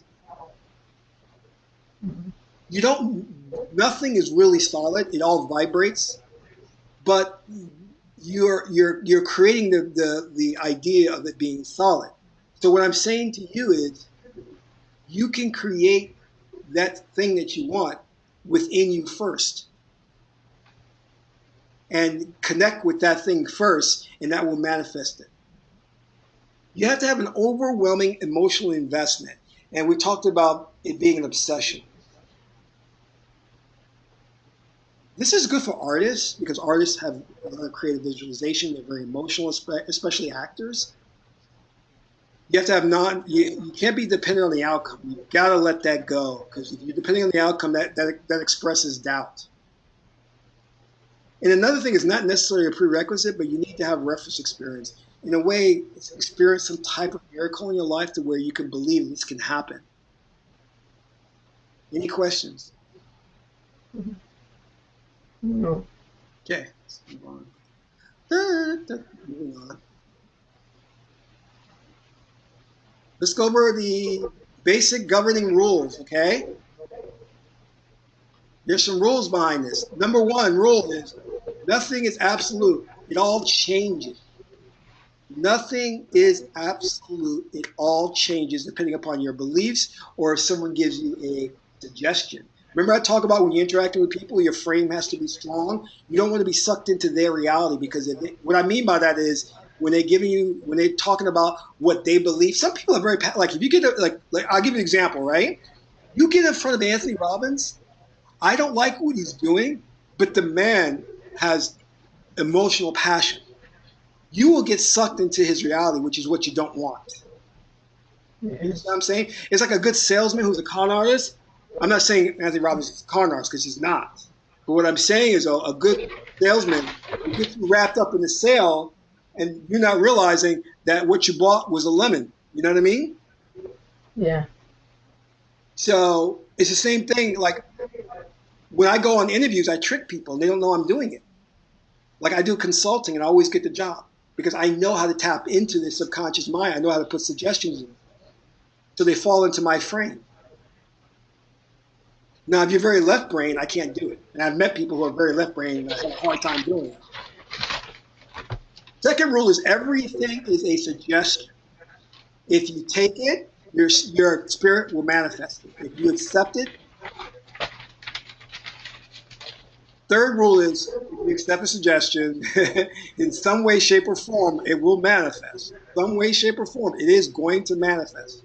Nothing is really solid. It all vibrates, but you're creating the idea of it being solid. So what I'm saying to you is, you can create that thing that you want within you first, and connect with that thing first, and that will manifest it. You have to have an overwhelming emotional investment, and we talked about it being an obsession. This is good for artists because artists have a lot of creative visualization. They're very emotional, especially actors. You have to have you can't be dependent on the outcome. You gotta let that go, because if you're depending on the outcome, that expresses doubt. And another thing is not necessarily a prerequisite, but you need to have reference experience. In a way, experience some type of miracle in your life to where you can believe this can happen. Any questions? No. Okay, let's move on. Moving on. Let's go over the basic governing rules, okay? There's some rules behind this. Number one rule is nothing is absolute. It all changes. Nothing is absolute. It all changes depending upon your beliefs or if someone gives you a suggestion. Remember I talk about when you're interacting with people, your frame has to be strong. You don't want to be sucked into their reality because what I mean by that is when they're talking about what they believe, some people are very, like if you get, like I'll give you an example, right? You get in front of Anthony Robbins, I don't like what he's doing, but the man has emotional passion. You will get sucked into his reality, which is what you don't want. Yeah. You know what I'm saying? It's like a good salesman who's a con artist. I'm not saying Anthony Robbins is a con artist because he's not. But what I'm saying is a good salesman will get you wrapped up in the sale and you're not realizing that what you bought was a lemon. You know what I mean? Yeah. So it's the same thing. Like when I go on interviews, I trick people and they don't know I'm doing it. Like I do consulting and I always get the job because I know how to tap into their subconscious mind. I know how to put suggestions in. So they fall into my frame. Now, if you're very left brain, I can't do it. And I've met people who are very left brain and I have a hard time doing it. Second rule is everything is a suggestion. If you take it, your spirit will manifest it. If you accept it. Third rule is if you accept a suggestion, in some way, shape, or form, it will manifest. Some way, shape, or form, it is going to manifest.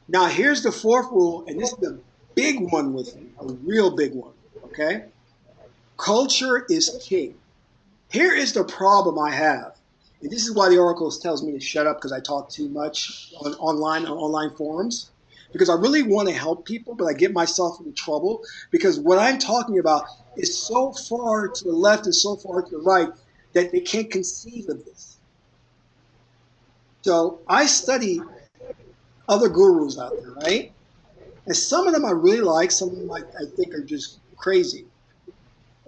Now, here's the fourth rule, and this is the big one with me, a real big one, okay? Culture is king. Here is the problem I have, and this is why the Oracle tells me to shut up because I talk too much on online forums, because I really want to help people, but I get myself into trouble because what I'm talking about is so far to the left and so far to the right that they can't conceive of this. So I study other gurus out there, right? And some of them I really like, some of them I think are just crazy.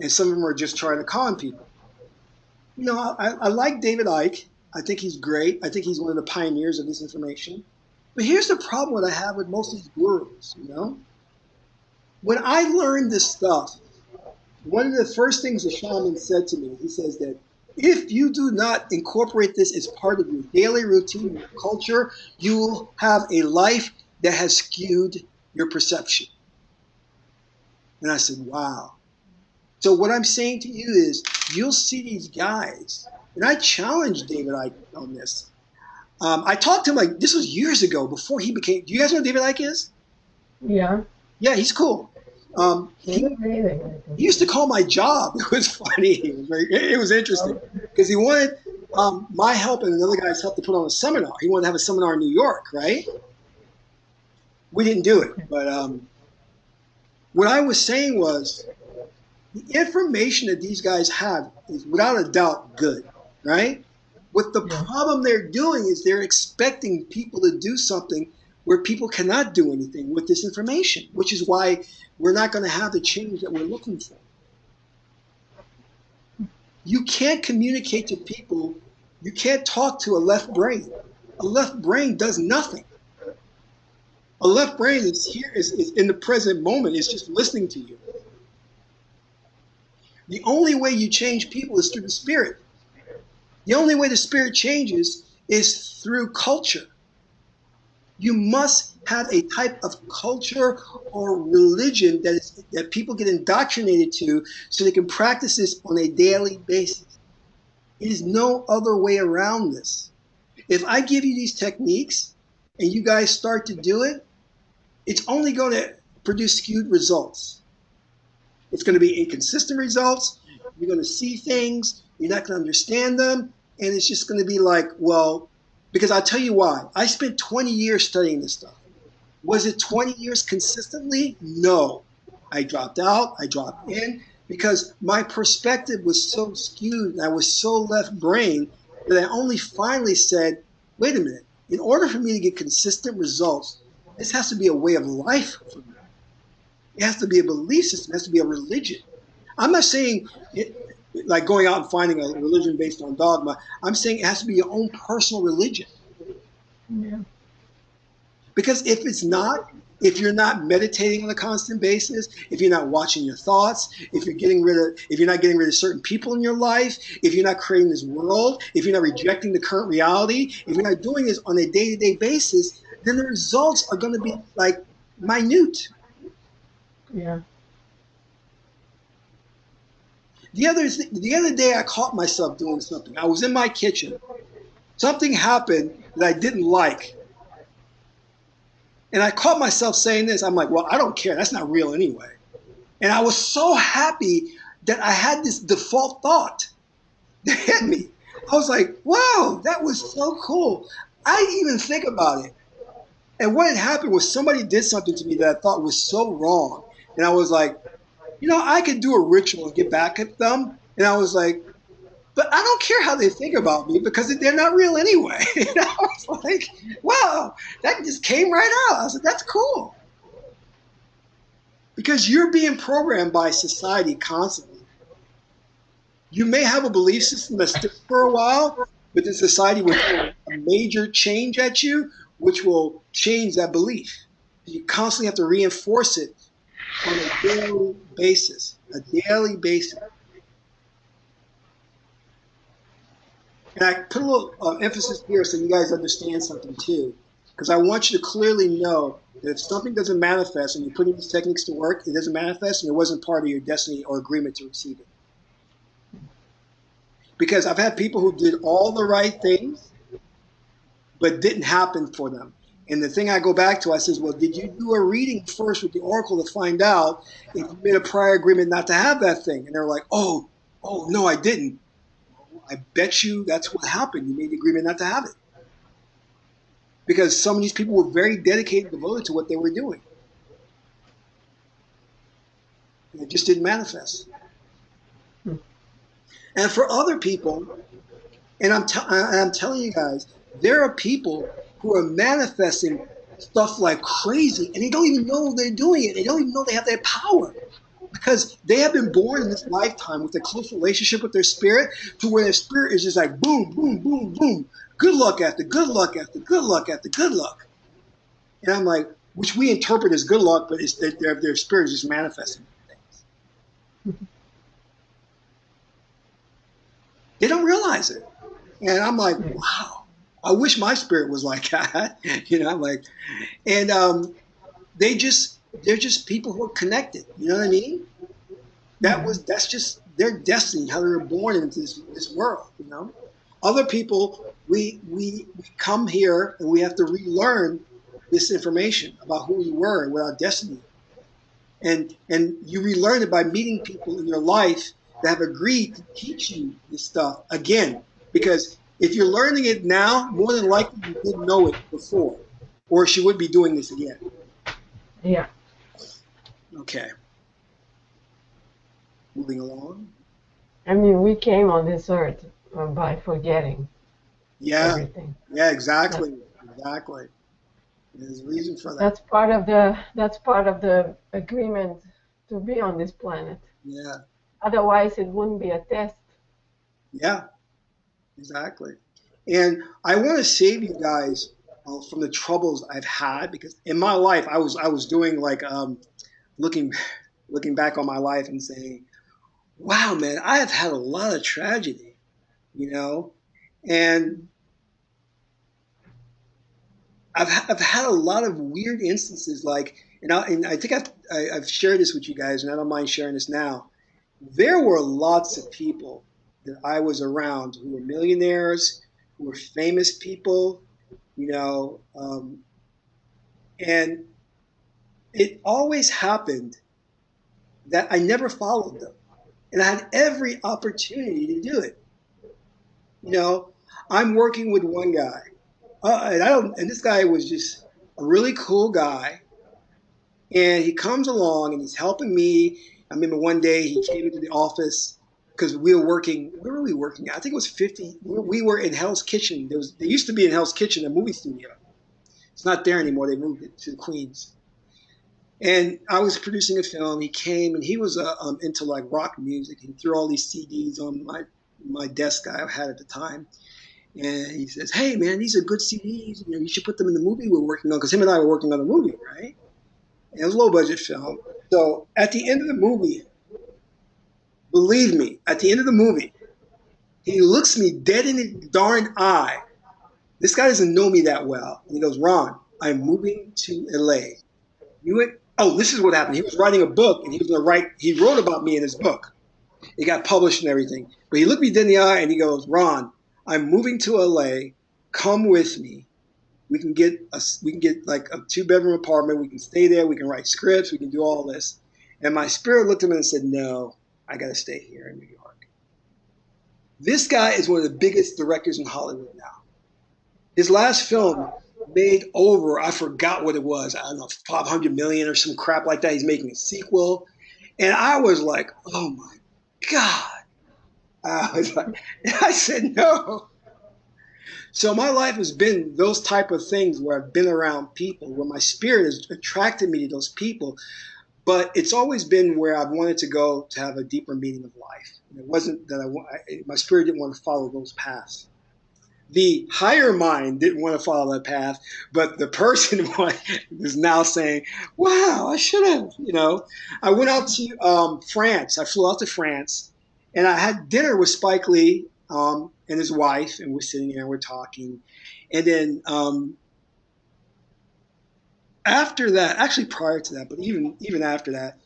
And some of them are just trying to con people. You know, I like David Icke. I think he's great. I think he's one of the pioneers of this information. But here's the problem that I have with most of these gurus, you know? When I learned this stuff, one of the first things the shaman said to me, he says that if you do not incorporate this as part of your daily routine, your culture, you will have a life that has skewed your perception. And I said, wow. So what I'm saying to you is you'll see these guys, and I challenged David Icke on this. I talked to him like, this was years ago before he became, do you guys know who David Icke is? Yeah. Yeah, he's cool. He used to call my job. It was funny. It was interesting because he wanted my help and another guy's help to put on a seminar. He wanted to have a seminar in New York, right? We didn't do it. But what I was saying was the information that these guys have is without a doubt good, right? What the problem they're doing is they're expecting people to do something where people cannot do anything with this information, which is why we're not going to have the change that we're looking for. You can't communicate to people. You can't talk to a left brain. A left brain does nothing. A left brain is here, is in the present moment, is just listening to you. The only way you change people is through the spirit. The only way the spirit changes is through culture. You must have a type of culture or religion that people get indoctrinated to so they can practice this on a daily basis. It is no other way around this. If I give you these techniques and you guys start to do it, it's only going to produce skewed results. It's going to be inconsistent results. You're going to see things. You're not going to understand them. And it's just going to be like, well, because I'll tell you why. I spent 20 years studying this stuff. Was it 20 years consistently? No. I dropped out. I dropped in because my perspective was so skewed and I was so left brain that I only finally said, wait a minute. In order for me to get consistent results, This has to be a way of life for me. It has to be a belief system. It has to be a religion. I'm not saying like going out and finding a religion based on dogma. I'm saying it has to be your own personal religion. Yeah. Because if it's not, if you're not meditating on a constant basis, if you're not watching your thoughts, if you're not getting rid of certain people in your life, if you're not creating this world, if you're not rejecting the current reality, if you're not doing this on a day-to-day basis, then the results are going to be like minute. Yeah. The other day I caught myself doing something. I was in my kitchen. Something happened that I didn't like. And I caught myself saying this. I'm like, well, I don't care. That's not real anyway. And I was so happy that I had this default thought that hit me. I was like, wow, that was so cool. I didn't even think about it. And what had happened was somebody did something to me that I thought was so wrong. And I was like, I could do a ritual and get back at them. And I was like, but I don't care how they think about me because they're not real anyway. And I was like, wow, that just came right out. I was like, that's cool. Because you're being programmed by society constantly. You may have a belief system that sticks for a while, but then society will throw a major change at you, which will change that belief. You constantly have to reinforce it on a daily basis. A daily basis. And I put a little emphasis here so you guys understand something too. Because I want you to clearly know that if something doesn't manifest and you're putting these techniques to work, it doesn't manifest and it wasn't part of your destiny or agreement to receive it. Because I've had people who did all the right things, but didn't happen for them. And the thing I go back to, I says, well, did you do a reading first with the oracle to find out if you made a prior agreement not to have that thing? And they're like, oh, no, I didn't. I bet you that's what happened. You made the agreement not to have it. Because some of these people were very dedicated, devoted to what they were doing. And it just didn't manifest. And for other people, and I'm telling you guys, there are people who are manifesting stuff like crazy, and they don't even know they're doing it. They don't even know they have that power. Because they have been born in this lifetime with a close relationship with their spirit to where their spirit is just like boom, boom, boom, boom. Good luck after good luck after good luck after good luck. And I'm like, which we interpret as good luck, but it's that their spirit is just manifesting things. They don't realize it. And I'm like, wow, I wish my spirit was like that. I'm like, and they're just people who are connected. You know what I mean? That's just their destiny, how they were born into this world. Other people, we come here and we have to relearn this information about who we were and what our destiny. And you relearn it by meeting people in your life that have agreed to teach you this stuff again. Because if you're learning it now, more than likely you didn't know it before, or she would be doing this again. Yeah. Okay. Moving along. I mean, we came on this earth by forgetting everything. Yeah, exactly. Exactly. There's a reason for that. That's part of the agreement to be on this planet. Yeah. Otherwise, it wouldn't be a test. Yeah, exactly. And I want to save you guys from the troubles I've had, because in my life I was doing like looking back on my life and saying, wow, man, I have had a lot of tragedy, and I've had a lot of weird instances, like, and I think I've shared this with you guys, and I don't mind sharing this now. There were lots of people that I was around who were millionaires, who were famous people, and it always happened that I never followed them, and I had every opportunity to do it. I'm working with one guy, and this guy was just a really cool guy, and he comes along and he's helping me. I remember one day he came into the office because we were working. Where were we working? I think it was 50. We were in Hell's Kitchen. There used to be in Hell's Kitchen a movie studio. It's not there anymore. They moved it to Queens. And I was producing a film. He came and he was into like rock music. He threw all these CDs on my desk I had at the time. And he says, "Hey man, these are good CDs. You know, you should put them in the movie we're working on." Because him and I were working on a movie, right? And it was a low budget film. So at the end of the movie, believe me, at the end of the movie, he looks me dead in the darn eye. This guy doesn't know me that well. And he goes, "Ron, I'm moving to LA. You went." Oh, this is what happened. He was writing a book, and he was going to write. He wrote about me in his book. It got published and everything. But he looked me dead in the eye, and he goes, "Ron, I'm moving to LA. Come with me. We can get like a 2-bedroom apartment. We can stay there. We can write scripts. We can do all this." And my spirit looked at him and said, "No, I got to stay here in New York." This guy is one of the biggest directors in Hollywood now. His last film made over, I forgot what it was, I don't know, 500 million or some crap like that. He's making a sequel. And I was like, oh my God. I said, no. So my life has been those type of things where I've been around people, where my spirit has attracted me to those people. But it's always been where I've wanted to go to have a deeper meaning of life. And it wasn't that my spirit didn't want to follow those paths. The higher mind didn't want to follow that path, but the person was now saying, wow, I should have, you know. I went out to France. I flew out to France, and I had dinner with Spike Lee and his wife, and we're sitting there and we're talking. And then after that, actually prior to that, but even after that,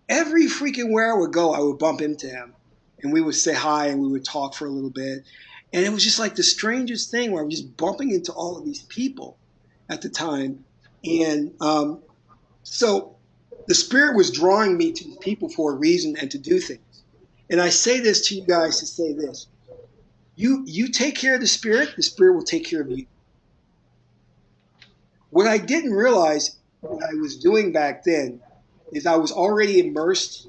every freaking where I would go, I would bump into him, and we would say hi and we would talk for a little bit. And it was just like the strangest thing where I was just bumping into all of these people at the time. And so the spirit was drawing me to these people for a reason and to do things. And I say this to you guys to say this. You take care of the spirit will take care of you. What I didn't realize what I was doing back then is I was already immersed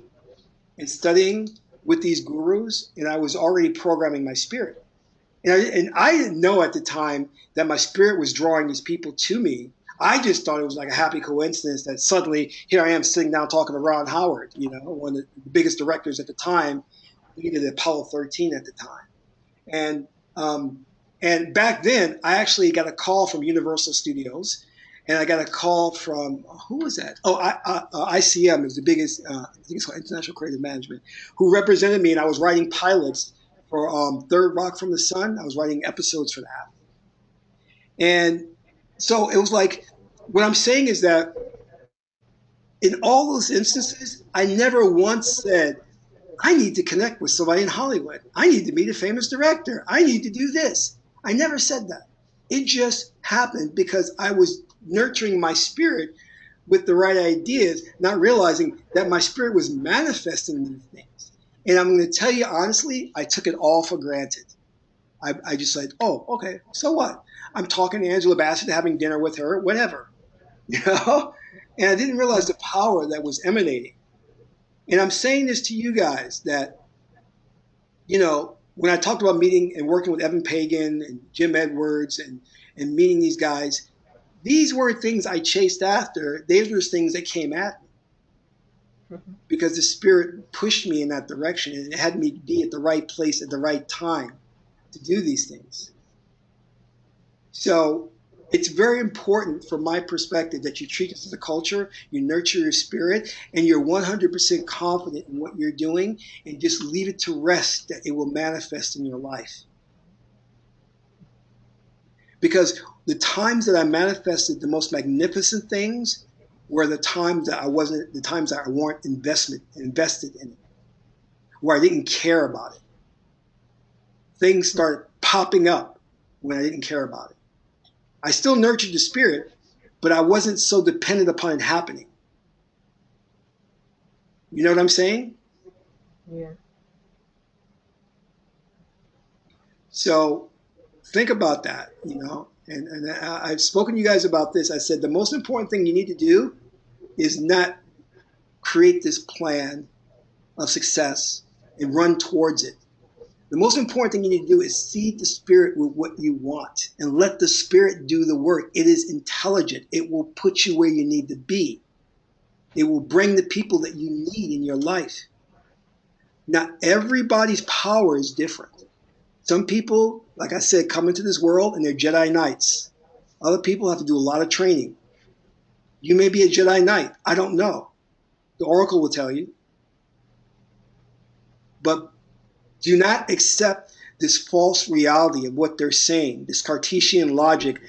in studying with these gurus, and I was already programming my spirit. And I didn't know at the time that my spirit was drawing these people to me. I just thought it was like a happy coincidence that suddenly here I am sitting down talking to Ron Howard, you know, one of the biggest directors at the time. He did Apollo 13 at the time. And back then, I actually got a call from Universal Studios, and I got a call from, who was that? Oh, ICM is the biggest, I think it's called International Creative Management, who represented me, and I was writing pilots for Third Rock from the Sun. I was writing episodes for that. And so it was like, what I'm saying is that in all those instances, I never once said, I need to connect with somebody in Hollywood. I need to meet a famous director. I need to do this. I never said that. It just happened because I was nurturing my spirit with the right ideas, not realizing that my spirit was manifesting these things. And I'm going to tell you honestly, I took it all for granted. I just said, oh, okay, so what? I'm talking to Angela Bassett, having dinner with her, whatever, you know? And I didn't realize the power that was emanating. And I'm saying this to you guys that, you know, when I talked about meeting and working with Evan Pagan and Jim Edwards and meeting these guys, these were things I chased after. These were things that came at me because the spirit pushed me in that direction, and it had me be at the right place at the right time to do these things. So it's very important from my perspective that you treat this as a culture, you nurture your spirit, and you're 100% confident in what you're doing, and just leave it to rest that it will manifest in your life. Because the times that I manifested the most magnificent things were the times that I weren't invested in it, where I didn't care about it. Things started popping up when I didn't care about it. I still nurtured the spirit, but I wasn't so dependent upon it happening. You know what I'm saying? Yeah. So think about that, you know. And I've spoken to you guys about this. I said the most important thing you need to do is not create this plan of success and run towards it. The most important thing you need to do is seed the spirit with what you want and let the spirit do the work. It is intelligent. It will put you where you need to be. It will bring the people that you need in your life. Now, everybody's power is different. Some people, like I said, come into this world and they're Jedi Knights. Other people have to do a lot of training. You may be a Jedi Knight. I don't know. The Oracle will tell you. But do not accept this false reality of what they're saying, this Cartesian logic,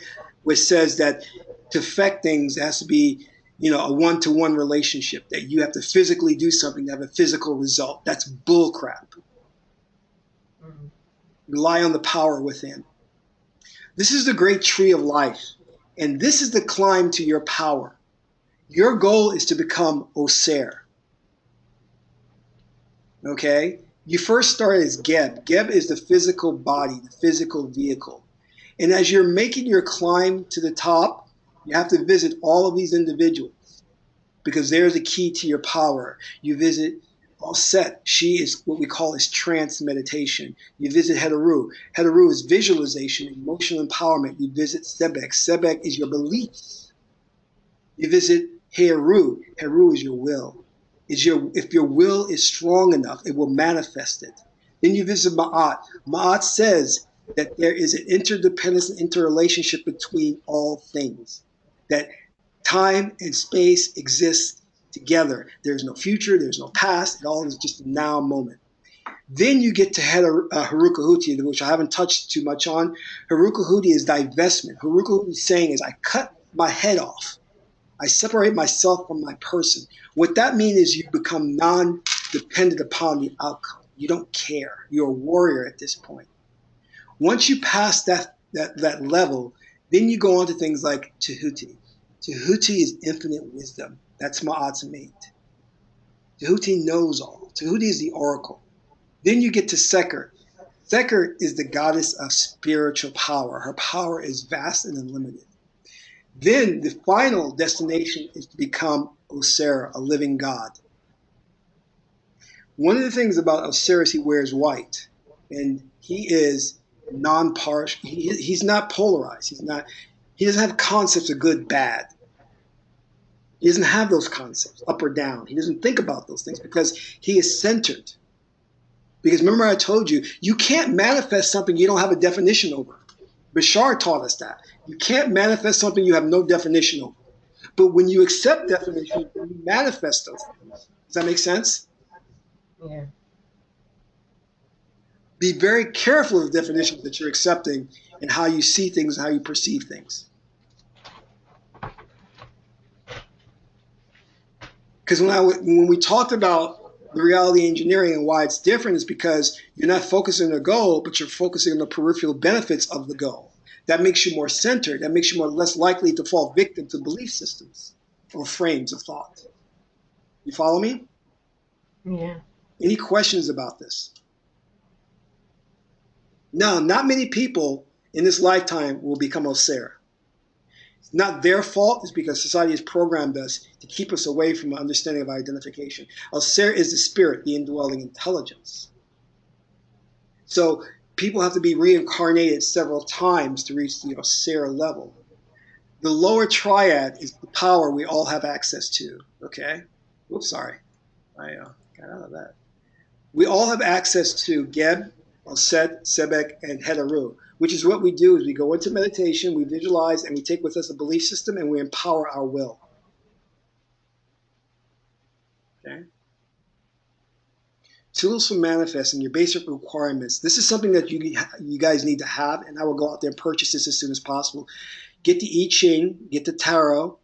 which says that to affect things, it has to be, a one-to-one relationship, that you have to physically do something to have a physical result. That's bullcrap. Mm-hmm. Rely on the power within. This is the great tree of life, and this is the climb to your power. Your goal is to become Osiris. Okay? You first start as Geb. Geb is the physical body, the physical vehicle. And as you're making your climb to the top, you have to visit all of these individuals because they're the key to your power. You visit Set. She is what we call is trance meditation. You visit Heteru. Heteru is visualization, emotional empowerment. You visit Sebek. Sebek is your beliefs. You visit Heru. Heru is your will. If your will is strong enough, it will manifest it. Then you visit Ma'at. Ma'at says that there is an interdependence and interrelationship between all things. That time and space exist together. There's no future, there's no past, it all is just a now moment. Then you get to Haruka Huti, which I haven't touched too much on. Haruka Huti is divestment. Haruka Huti is saying is I cut my head off. I separate myself from my person. What that means is you become non-dependent upon the outcome. You don't care. You're a warrior at this point. Once you pass that level, then you go on to things like Tehuti. Tehuti is infinite wisdom. That's Ma'at's mate. Tehuti knows all. Tehuti is the oracle. Then you get to Sekher. Sekher is the goddess of spiritual power. Her power is vast and unlimited. Then the final destination is to become Osiris, a living god. One of the things about Osiris, he wears white, and he is non-partial. He's not polarized. He doesn't have concepts of good, bad. He doesn't have those concepts, up or down. He doesn't think about those things because he is centered. Because remember I told you, you can't manifest something you don't have a definition over. Bashar taught us that. You can't manifest something you have no definition over. But when you accept definition, you manifest those things. Does that make sense? Yeah. Be very careful of the definitions that you're accepting and how you see things and how you perceive things. Because when we talked about the reality engineering and why it's different is because you're not focusing on the goal, but you're focusing on the peripheral benefits of the goal. That makes you more centered. That makes you less likely to fall victim to belief systems or frames of thought. You follow me? Yeah. Any questions about this? No, not many people in this lifetime will become Osiris. It's not their fault. It's because society has programmed us to keep us away from an understanding of identification. Osiris is the spirit, the indwelling intelligence. So people have to be reincarnated several times to reach the Osiris level. The lower triad is the power we all have access to. Okay? Oops, sorry. I got out of that. We all have access to Geb, Set, Sebek, and Heteru, which is what we do is we go into meditation, we visualize, and we take with us a belief system, and we empower our will. Okay? Tools for manifesting your basic requirements. This is something that you guys need to have, and I will go out there and purchase this as soon as possible. Get the I-Ching, get the Tarot,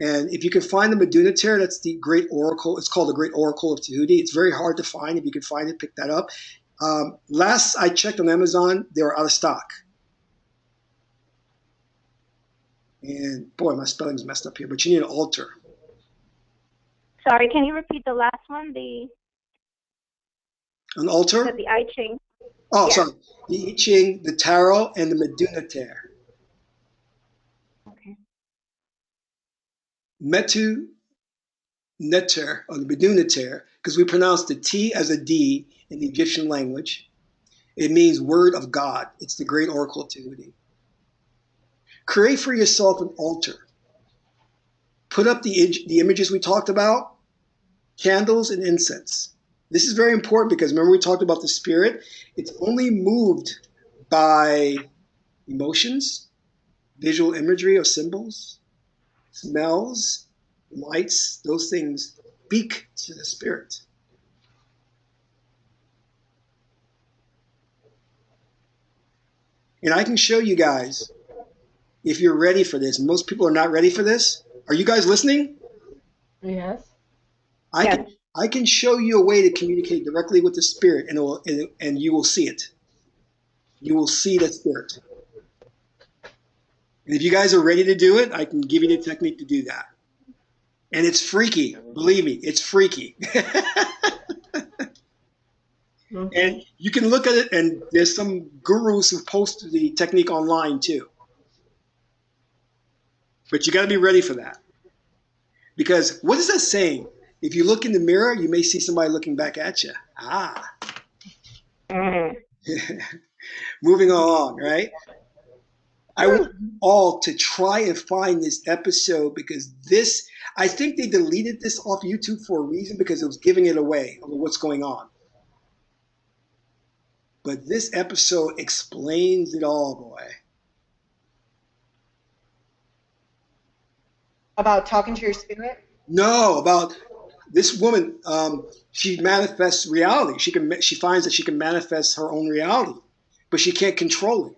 and if you can find the Meduna Tarot, that's the Great Oracle. It's called the Great Oracle of Tehuti. It's very hard to find. If you can find it, pick that up. Last I checked on Amazon, they were out of stock. And boy, my spelling's messed up here, but you need an altar. Sorry, can you repeat the last one? An altar? The I-Ching. Oh, yeah. Sorry. The I-Ching, the Tarot, and the Meduna Tarot. Okay. Metu Neter, or the Meduna Tarot, because we pronounce the T as a D in the Egyptian language. It means word of God. It's the great oracle of antiquity. Create for yourself an altar. Put up the images we talked about, candles and incense. This is very important because remember we talked about the spirit? It's only moved by emotions, visual imagery or symbols, smells, lights, those things speak to the spirit. And I can show you guys if you're ready for this. Most people are not ready for this. Are you guys listening? Yes. I can show you a way to communicate directly with the spirit, and you will see it. You will see the spirit. And if you guys are ready to do it, I can give you the technique to do that. And it's freaky. Believe me, it's freaky. And you can look at it, and there's some gurus who post the technique online too. But you got to be ready for that. Because what is that saying? If you look in the mirror, you may see somebody looking back at you. Ah. Moving along, right? I want you all to try and find this episode because this, I think they deleted this off YouTube for a reason because it was giving it away of what's going on. But this episode explains it all, boy. About talking to your spirit? No, about this woman. She manifests reality. She finds that she can manifest her own reality, but she can't control it.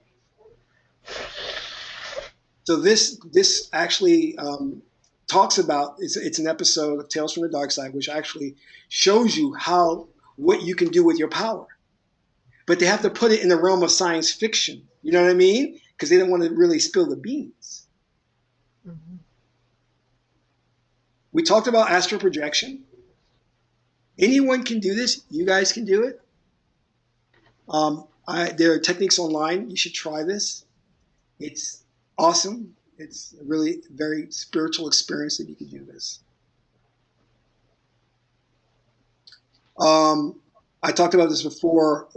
So this actually talks about it's an episode of Tales from the Dark Side, which actually shows you what you can do with your power. But they have to put it in the realm of science fiction. You know what I mean? Because they don't want to really spill the beans. Mm-hmm. We talked about astral projection. Anyone can do this. You guys can do it. There are techniques online. You should try this. It's awesome. It's a really very spiritual experience that you can do this. I talked about this before.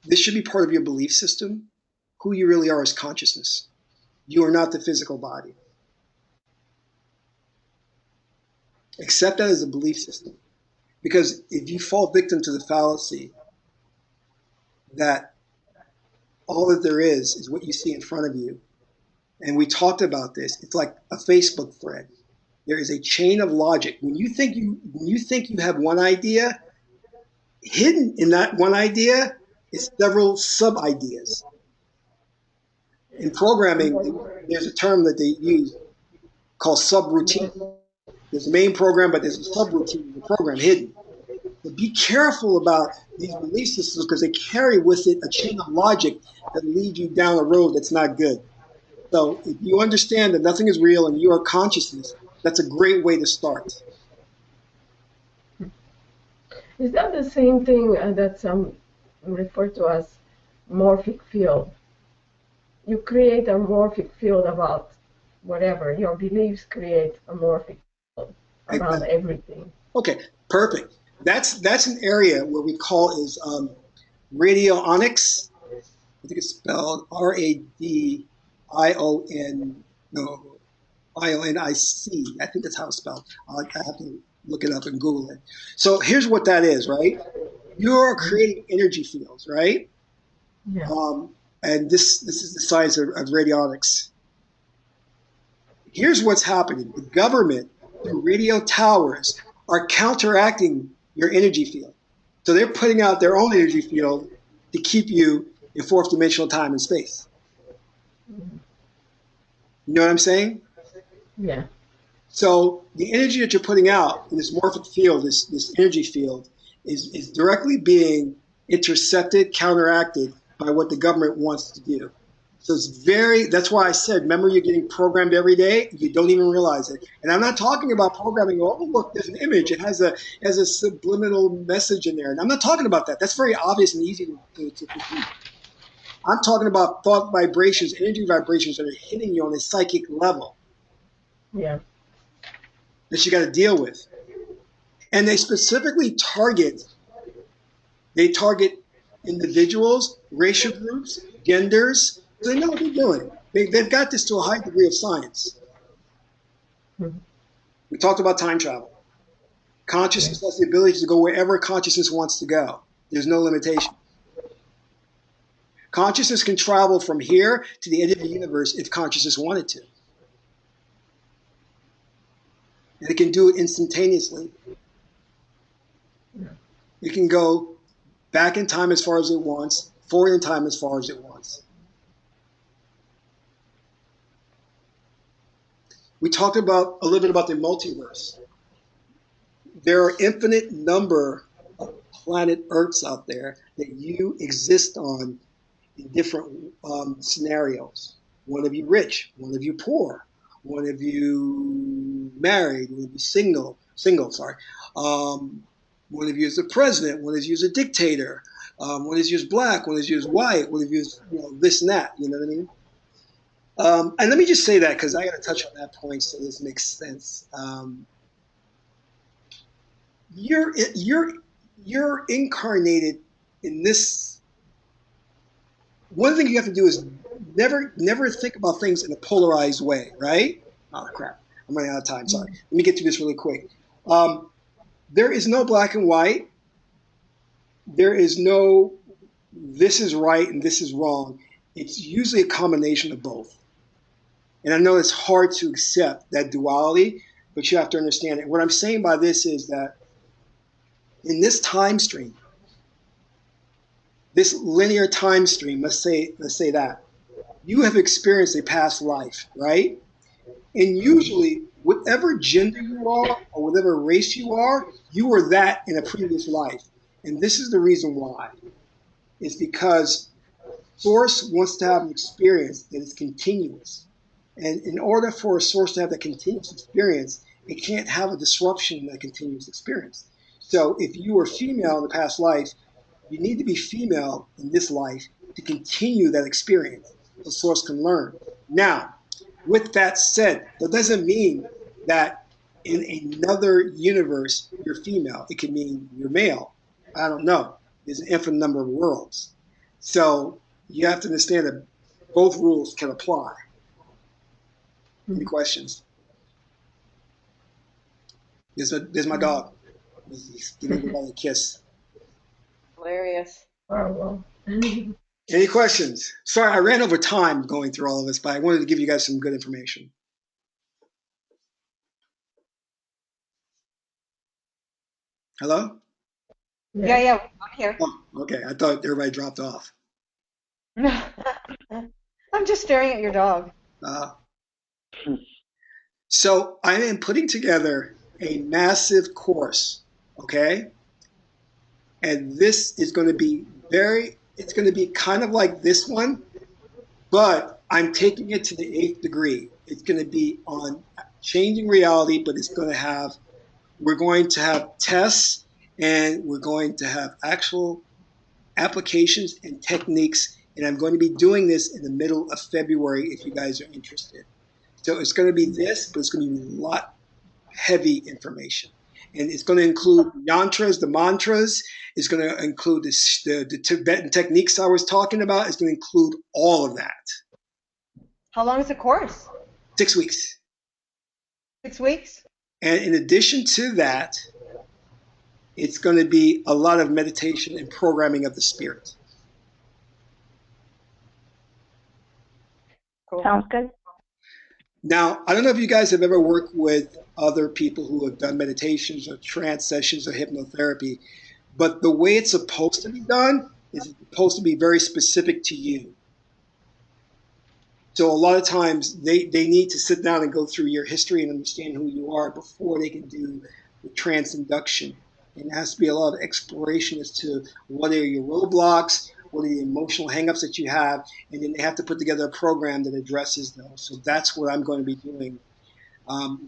This should be part of your belief system. Who you really are is consciousness. You are not the physical body. Accept that as a belief system. Because if you fall victim to the fallacy that all that there is what you see in front of you, and we talked about this, it's like a Facebook thread. There is a chain of logic. When you think you have one idea, hidden in that one idea is several sub-ideas. In programming, there's a term that they use called subroutine. There's a main program, but there's a subroutine in the program hidden. So be careful about these belief systems because they carry with it a chain of logic that leads you down a road that's not good. So if you understand that nothing is real and you are consciousness, that's a great way to start. Is that the same thing that some refer to as morphic field? You create a morphic field about whatever. Your beliefs create a morphic field about everything. Okay, perfect. That's an area where we call is radionics. I think it's spelled RADION. No, IONIC. I think that's how it's spelled. I have to look it up and Google it. So here's what that is, right? You're creating energy fields, right? Yeah. And this is the science of radionics. Here's what's happening. The government, through radio towers, are counteracting your energy field. So they're putting out their own energy field to keep you in fourth dimensional time and space. You know what I'm saying? Yeah. So the energy that you're putting out in this morphic field, this energy field, is directly being intercepted, counteracted by what the government wants to do. So that's why I said, remember, you're getting programmed every day. You don't even realize it. And I'm not talking about programming. Oh, look, there's an image. It has a subliminal message in there. And I'm not talking about that. That's very obvious and easy to perceive. I'm talking about thought vibrations, energy vibrations that are hitting you on a psychic level. Yeah. That you got to deal with. And they specifically target individuals, racial groups, genders. So they know what they're doing. They've got this to a high degree of science. We talked about time travel. Consciousness has the ability to go wherever consciousness wants to go. There's no limitation. Consciousness can travel from here to the end of the universe if consciousness wanted to. And it can do it instantaneously. It can go back in time as far as it wants, forward in time as far as it wants. We talked about a little bit about the multiverse. There are infinite number of planet Earths out there that you exist on in different scenarios. One of you rich, one of you poor, one of you married, one of you single, sorry. One of you is a president, one of you is a dictator, one of you is black, one of you is white, one of you is this and that, you know what I mean? And let me just say that because I got to touch on that point so this makes sense. You're incarnated in this. One thing you have to do is never think about things in a polarized way, right? Oh crap! I'm running out of time. Sorry. Let me get through this really quick. There is no black and white. There is no this is right and this is wrong. It's usually a combination of both. And I know it's hard to accept that duality, but you have to understand it. What I'm saying by this is that in this time stream, this linear time stream, let's say that, you have experienced a past life, right? And usually, whatever gender you are or whatever race you were that in a previous life. And this is the reason why. It's because Source wants to have an experience that is continuous. And in order for a source to have that continuous experience, it can't have a disruption in that continuous experience. So if you were female in the past life, you need to be female in this life to continue that experience so source can learn. Now, with that said, that doesn't mean that in another universe you're female. It can mean you're male. I don't know. There's an infinite number of worlds. So you have to understand that both rules can apply. Any questions? There's my dog. He's giving everybody a kiss. Hilarious. Oh, well. Any questions? Sorry, I ran over time going through all of this, but I wanted to give you guys some good information. Hello? Yeah, I'm here. Oh, okay. I thought everybody dropped off. I'm just staring at your dog. So I am putting together a massive course, okay? And this is going to be it's going to be kind of like this one, but I'm taking it to the 8th degree. It's going to be on changing reality, but we're going to have tests and we're going to have actual applications and techniques. And I'm going to be doing this in the middle of February if you guys are interested. So it's going to be this, but it's going to be a lot heavy information. And it's going to include yantras, the mantras. It's going to include the Tibetan techniques I was talking about. It's going to include all of that. How long is the course? 6 weeks. 6 weeks? And in addition to that, it's going to be a lot of meditation and programming of the spirit. Cool. Sounds good. Now, I don't know if you guys have ever worked with other people who have done meditations or trance sessions or hypnotherapy, but the way it's supposed to be done is supposed to be very specific to you. So a lot of times they need to sit down and go through your history and understand who you are before they can do the trance induction. And it has to be a lot of exploration as to what are your roadblocks, what are the emotional hangups that you have, and then they have to put together a program that addresses those. So that's what I'm going to be doing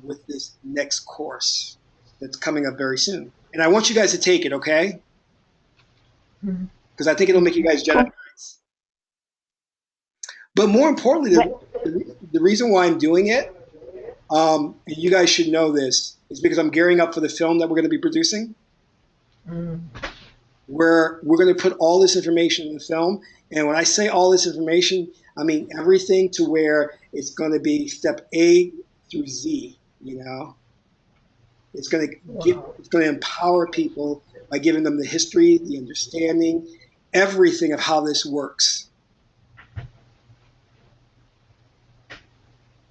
with this next course that's coming up very soon. And I want you guys to take it, okay? Because I think it'll make you guys Jedi Knights. But more importantly, the reason why I'm doing it, and you guys should know this, is because I'm gearing up for the film that we're going to be producing. where we're going to put all this information in the film. And when I say all this information, I mean everything to where it's going to be step A through Z, you know? It's going to it's going to empower people by giving them the history, the understanding, everything of how this works.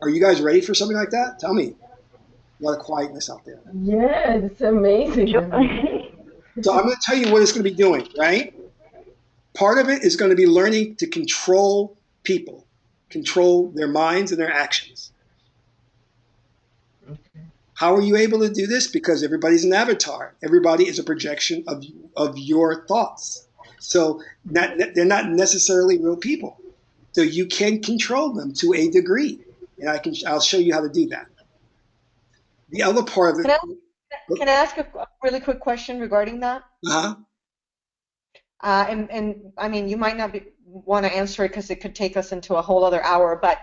Are you guys ready for something like that? Tell me. A lot of quietness out there. Yeah, it's amazing. So I'm going to tell you what it's going to be doing, right? Part of it is going to be learning to control people, control their minds and their actions. Okay. How are you able to do this? Because everybody's an avatar. Everybody is a projection of your thoughts. So they're not necessarily real people. So you can control them to a degree. And I'll show you how to do that. The other part of it. Can I ask a really quick question regarding that? Uh-huh. And I mean, you might not want to answer it because it could take us into a whole other hour, but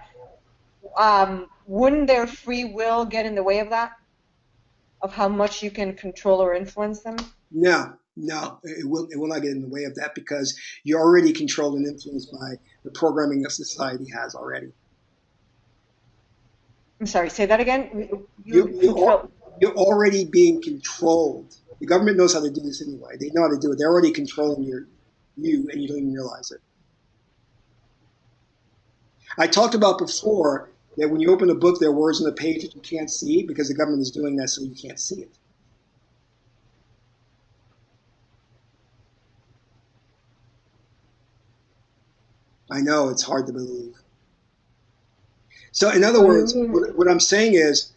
wouldn't their free will get in the way of that? Of how much you can control or influence them? No, it will not get in the way of that because you're already controlled and influenced by the programming that society has already. I'm sorry, say that again. You're already being controlled. The government knows how to do this anyway. They know how to do it. They're already controlling you, and you don't even realize it. I talked about before that when you open a book, there are words on the page that you can't see because the government is doing that so you can't see it. I know, it's hard to believe. So in other words, what I'm saying is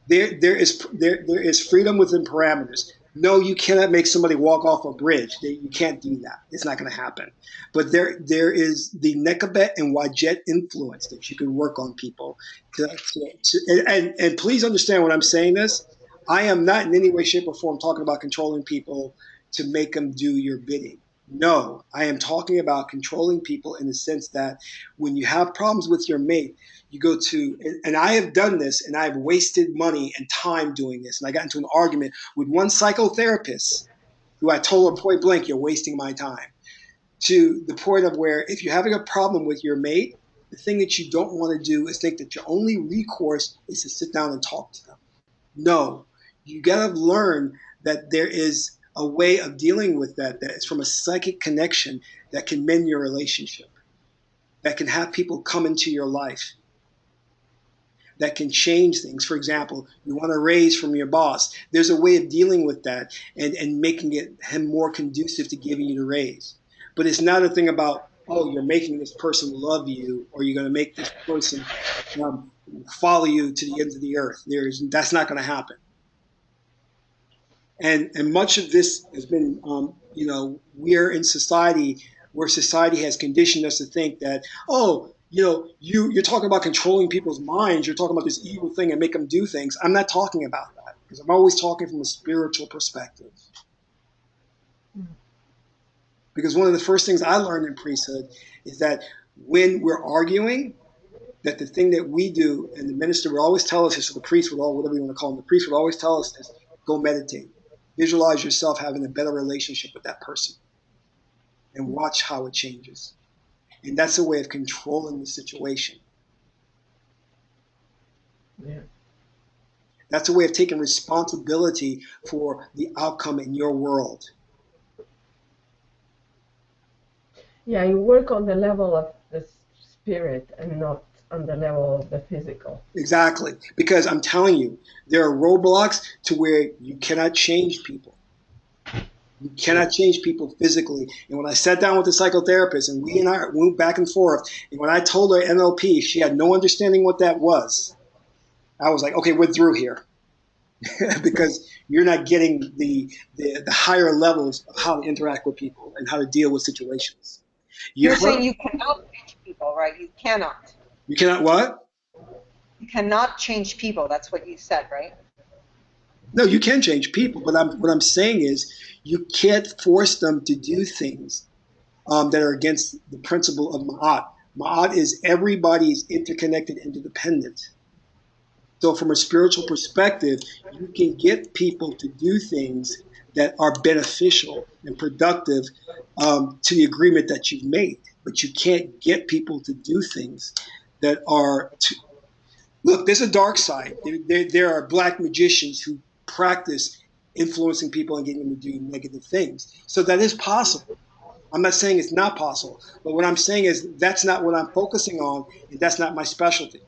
there is freedom within parameters. No, you cannot make somebody walk off a bridge. You can't do that. It's not going to happen. But there is the Nekabet and Wajet influence that you can work on people. And please understand when I'm saying this, I am not in any way, shape, or form talking about controlling people to make them do your bidding. No, I am talking about controlling people in the sense that when you have problems with your mate, you go to, and I have done this, and I've wasted money and time doing this. And I got into an argument with one psychotherapist who I told her point blank, you're wasting my time. To the point of where if you're having a problem with your mate, the thing that you don't want to do is think that your only recourse is to sit down and talk to them. No, you got to learn that there is a way of dealing with that is from a psychic connection that can mend your relationship, that can have people come into your life, that can change things. For example, you want a raise from your boss. There's a way of dealing with that and making him more conducive to giving you the raise. But it's not a thing about, oh, you're making this person love you, or you're going to make this person follow you to the ends of the earth. That's not going to happen. And much of this has been, we're in society where society has conditioned us to think that, oh, you're talking about controlling people's minds. You're talking about this evil thing and make them do things. I'm not talking about that because I'm always talking from a spiritual perspective. Because one of the first things I learned in priesthood is that when we're arguing, that the thing that we do, and the minister would always tell us this, or the priest would whatever you want to call him, the priest would always tell us this, go meditate. Visualize yourself having a better relationship with that person and watch how it changes. And that's a way of controlling the situation. Yeah. That's a way of taking responsibility for the outcome in your world. Yeah, you work on the level of the spirit and not on the level of the physical. Exactly. Because I'm telling you, there are roadblocks to where you cannot change people. You cannot change people physically. And when I sat down with the psychotherapist and we and I went back and forth, and when I told her NLP, she had no understanding what that was. I was like, okay, we're through here. Because you're not getting the higher levels of how to interact with people and how to deal with situations. You're saying you cannot change people, right? You cannot. You cannot what? You cannot change people. That's what you said, right? No, you can change people, but what I'm saying is you can't force them to do things that are against the principle of Ma'at. Ma'at is everybody is interconnected and interdependent. So from a spiritual perspective, you can get people to do things that are beneficial and productive to the agreement that you've made. But you can't get people to do things that are look, there's a dark side. There are black magicians who practice influencing people and getting them to do negative things. So that is possible. I'm not saying it's not possible, but what I'm saying is that's not what I'm focusing on, and that's not my specialty.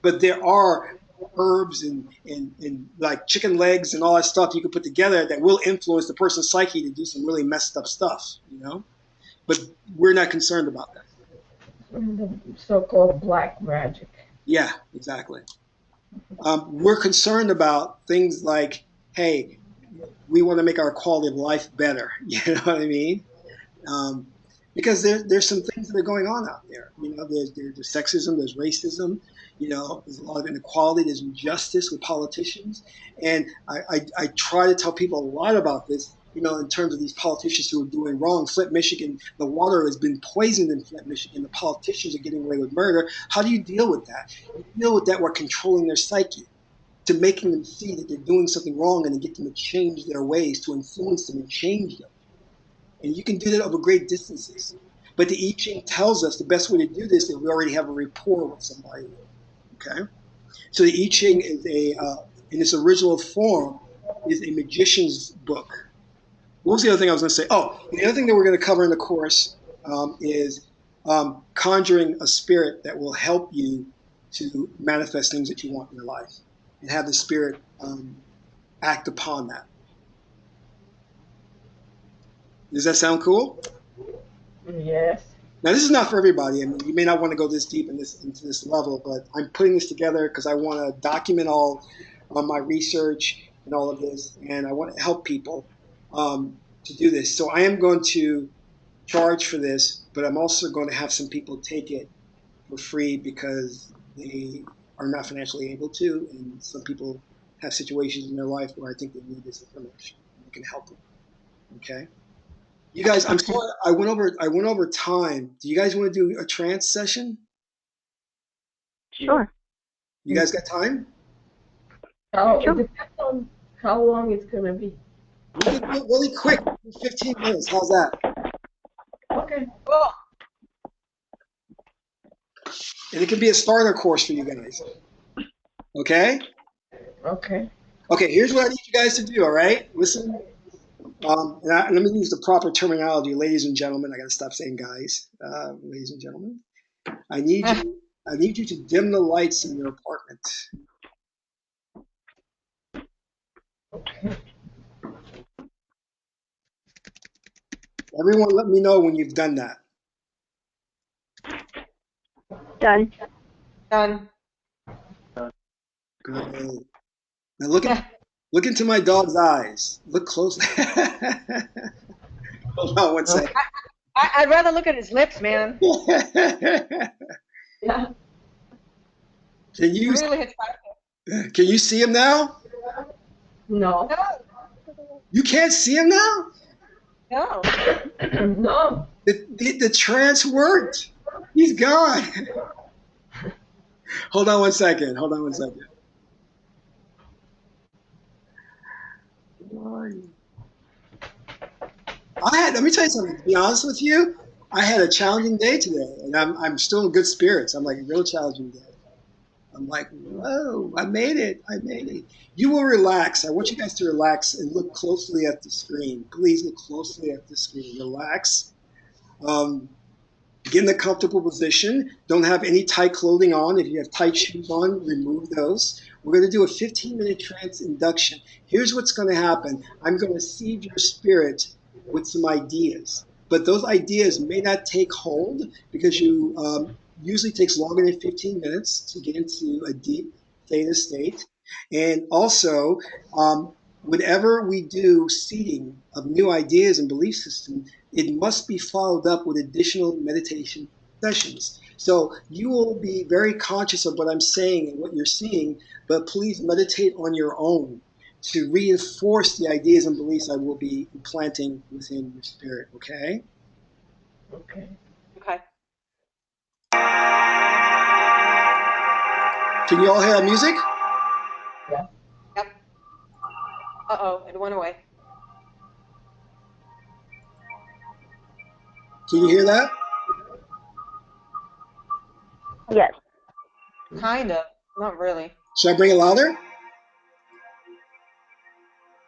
But there are herbs and like chicken legs and all that stuff you can put together that will influence the person's psyche to do some really messed up stuff, you know? But we're not concerned about that. The so-called black magic. Yeah, exactly. We're concerned about things like, hey, we want to make our quality of life better. You know what I mean? Um, because there's some things that are going on out there. You know, there's sexism, there's racism. You know, there's a lot of inequality, there's injustice with politicians, and I try to tell people a lot about this. You know, in terms of these politicians who are doing wrong. Flint, Michigan, the water has been poisoned in Flint, Michigan. The politicians are getting away with murder. How do you deal with that? You deal with that by controlling their psyche, to making them see that they're doing something wrong and to get them to change their ways, to influence them and change them. And you can do that over great distances. But the I-Ching tells us the best way to do this is we already have a rapport with somebody. Okay? So the I-Ching is in its original form, is a magician's book. What was the other thing I was going to say? Oh, the other thing that we're going to cover in the course is conjuring a spirit that will help you to manifest things that you want in your life and have the spirit act upon that. Does that sound cool? Yes. Now, this is not for everybody. I mean, you may not want to go this deep into this level, but I'm putting this together because I want to document all my research and all of this, and I want to help people to do this. So I am going to charge for this, but I'm also going to have some people take it for free because they are not financially able to, and some people have situations in their life where I think they need this information. And we can help them. Okay. You guys, I'm sorry I went over time. Do you guys want to do a trance session? Sure. You guys got time? It depends on how long it's going to be. We can do it really quick, 15 minutes. How's that? Okay. Cool. And it can be a starter course for you guys. Okay? Okay. Okay, here's what I need you guys to do, all right? Listen. Let me use the proper terminology, ladies and gentlemen. I got to stop saying guys. Ladies and gentlemen, I need you to dim the lights in your apartment. Okay. Everyone, let me know when you've done that. Done. Done. Good. Now look into my dog's eyes. Look closely. Hold on one second. I'd rather look at his lips, man. Yeah. Can you Really attractive. can you see him now? No. You can't see him now? No. No. The trance worked. He's gone. Hold on one second. Let me tell you something. To be honest with you, I had a challenging day today, and I'm still in good spirits. I'm like a real challenging day. I'm like, whoa, I made it. You will relax. I want you guys to relax and look closely at the screen. Please look closely at the screen. Relax. Get in a comfortable position. Don't have any tight clothing on. If you have tight shoes on, remove those. We're going to do a 15-minute trance induction. Here's what's going to happen. I'm going to seed your spirit with some ideas. But those ideas may not take hold because you usually takes longer than 15 minutes to get into a deep theta state. And also, whenever we do seeding of new ideas and belief systems, it must be followed up with additional meditation sessions. So you will be very conscious of what I'm saying and what you're seeing, but please meditate on your own to reinforce the ideas and beliefs I will be implanting within your spirit, okay? Okay. Okay. Can you all hear the music? Yeah. Yep. Uh-oh, it went away. Can you hear that? Yes. Kind of. Not really. Should I bring it louder?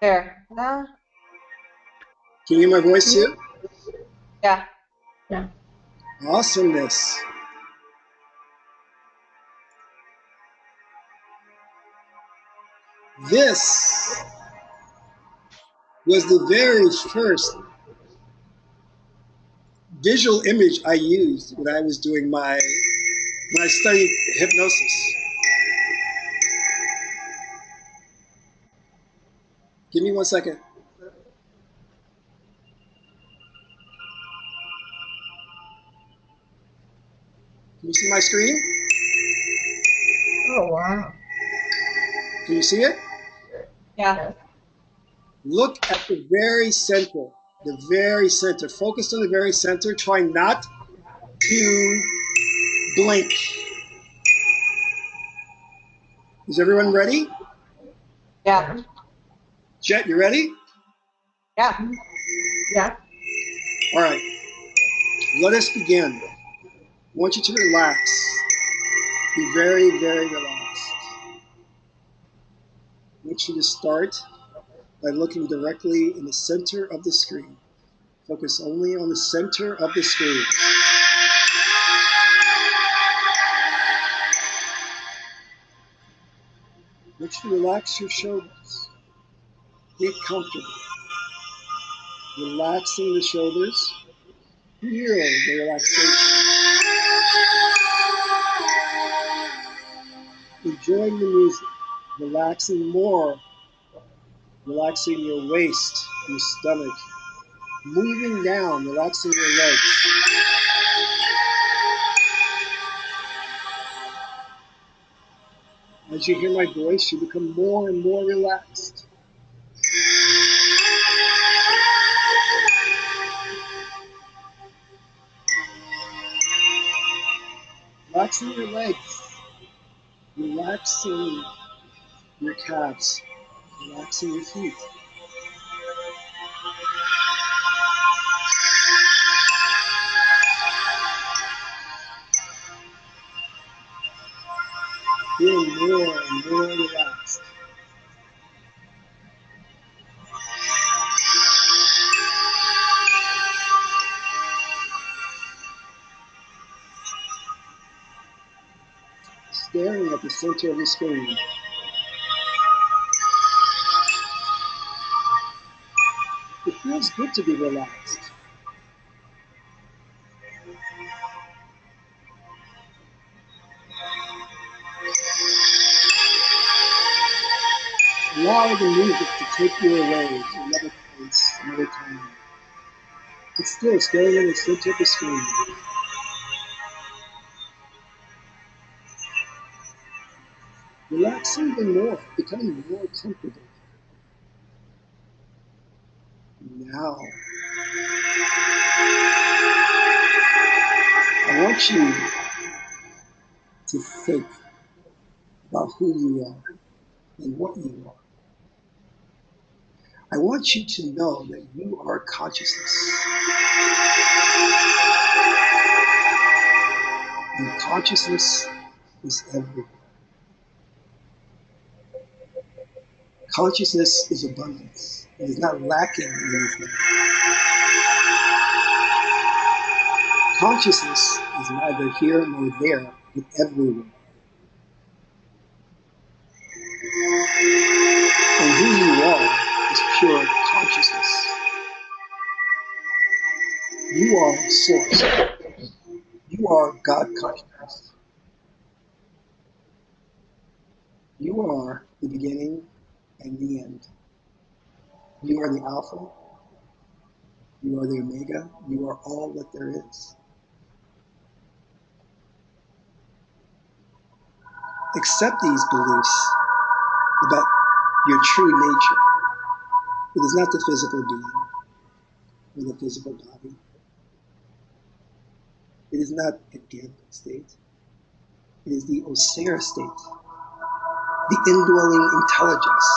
There. Can you hear my voice too? Yeah. Yeah. Awesomeness. This was the very first visual image I used when I was doing when I studied hypnosis. Give me 1 second. Can you see my screen? Oh, wow. Can you see it? Yeah. Yes. Look at the very center. The very center. Focus on the very center. Try not to blink. Is everyone ready? Yeah. Jet, you ready? Yeah. Yeah. All right. Let us begin. I want you to relax. Be very, very relaxed. I want you to start by looking directly in the center of the screen. Focus only on the center of the screen. I want you to relax your shoulders. Get comfortable. Relaxing the shoulders. Feel the relaxation. Enjoying the music. Relaxing more. Relaxing your waist, your stomach. Moving down, relaxing your legs. As you hear my voice, you become more and more relaxed. Relaxing your legs. Relaxing your calves. Relaxing your feet. Feeling more and more relaxed. Staring at the center of the screen. It feels good to be relaxed. Allow the music to take you away to another place, another time. But still staring at the center of the screen. Relaxing even more, becoming more comfortable. Now, I want you to think about who you are and what you are. I want you to know that you are consciousness. And consciousness is everywhere. Consciousness is abundance. It is not lacking in anything. Consciousness is neither here nor there, but everywhere. And who you are is pure consciousness. You are source. You are God consciousness. You are the beginning and the end. You are the Alpha. You are the Omega. You are all that there is. Accept these beliefs about your true nature. It is not the physical being or the physical body. It is not a gamma state. It is the Osiris state, the indwelling intelligence.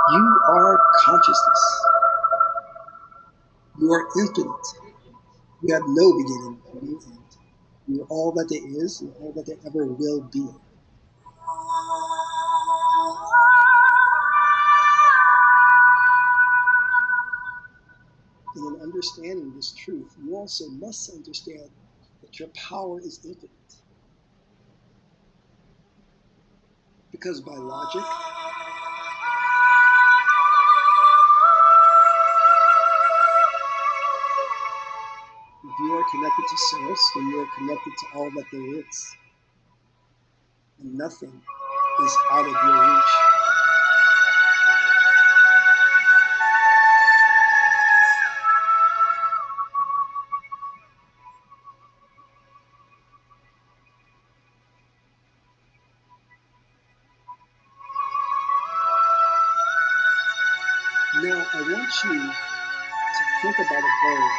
You are consciousness. You are infinite. You have no beginning and no end. You are all that there is and all that there ever will be. And in understanding this truth, you also must understand that your power is infinite. Because by logic, if you are connected to Source, then you are connected to all that there is. And nothing is out of your reach. Now, I want you to think about a goal.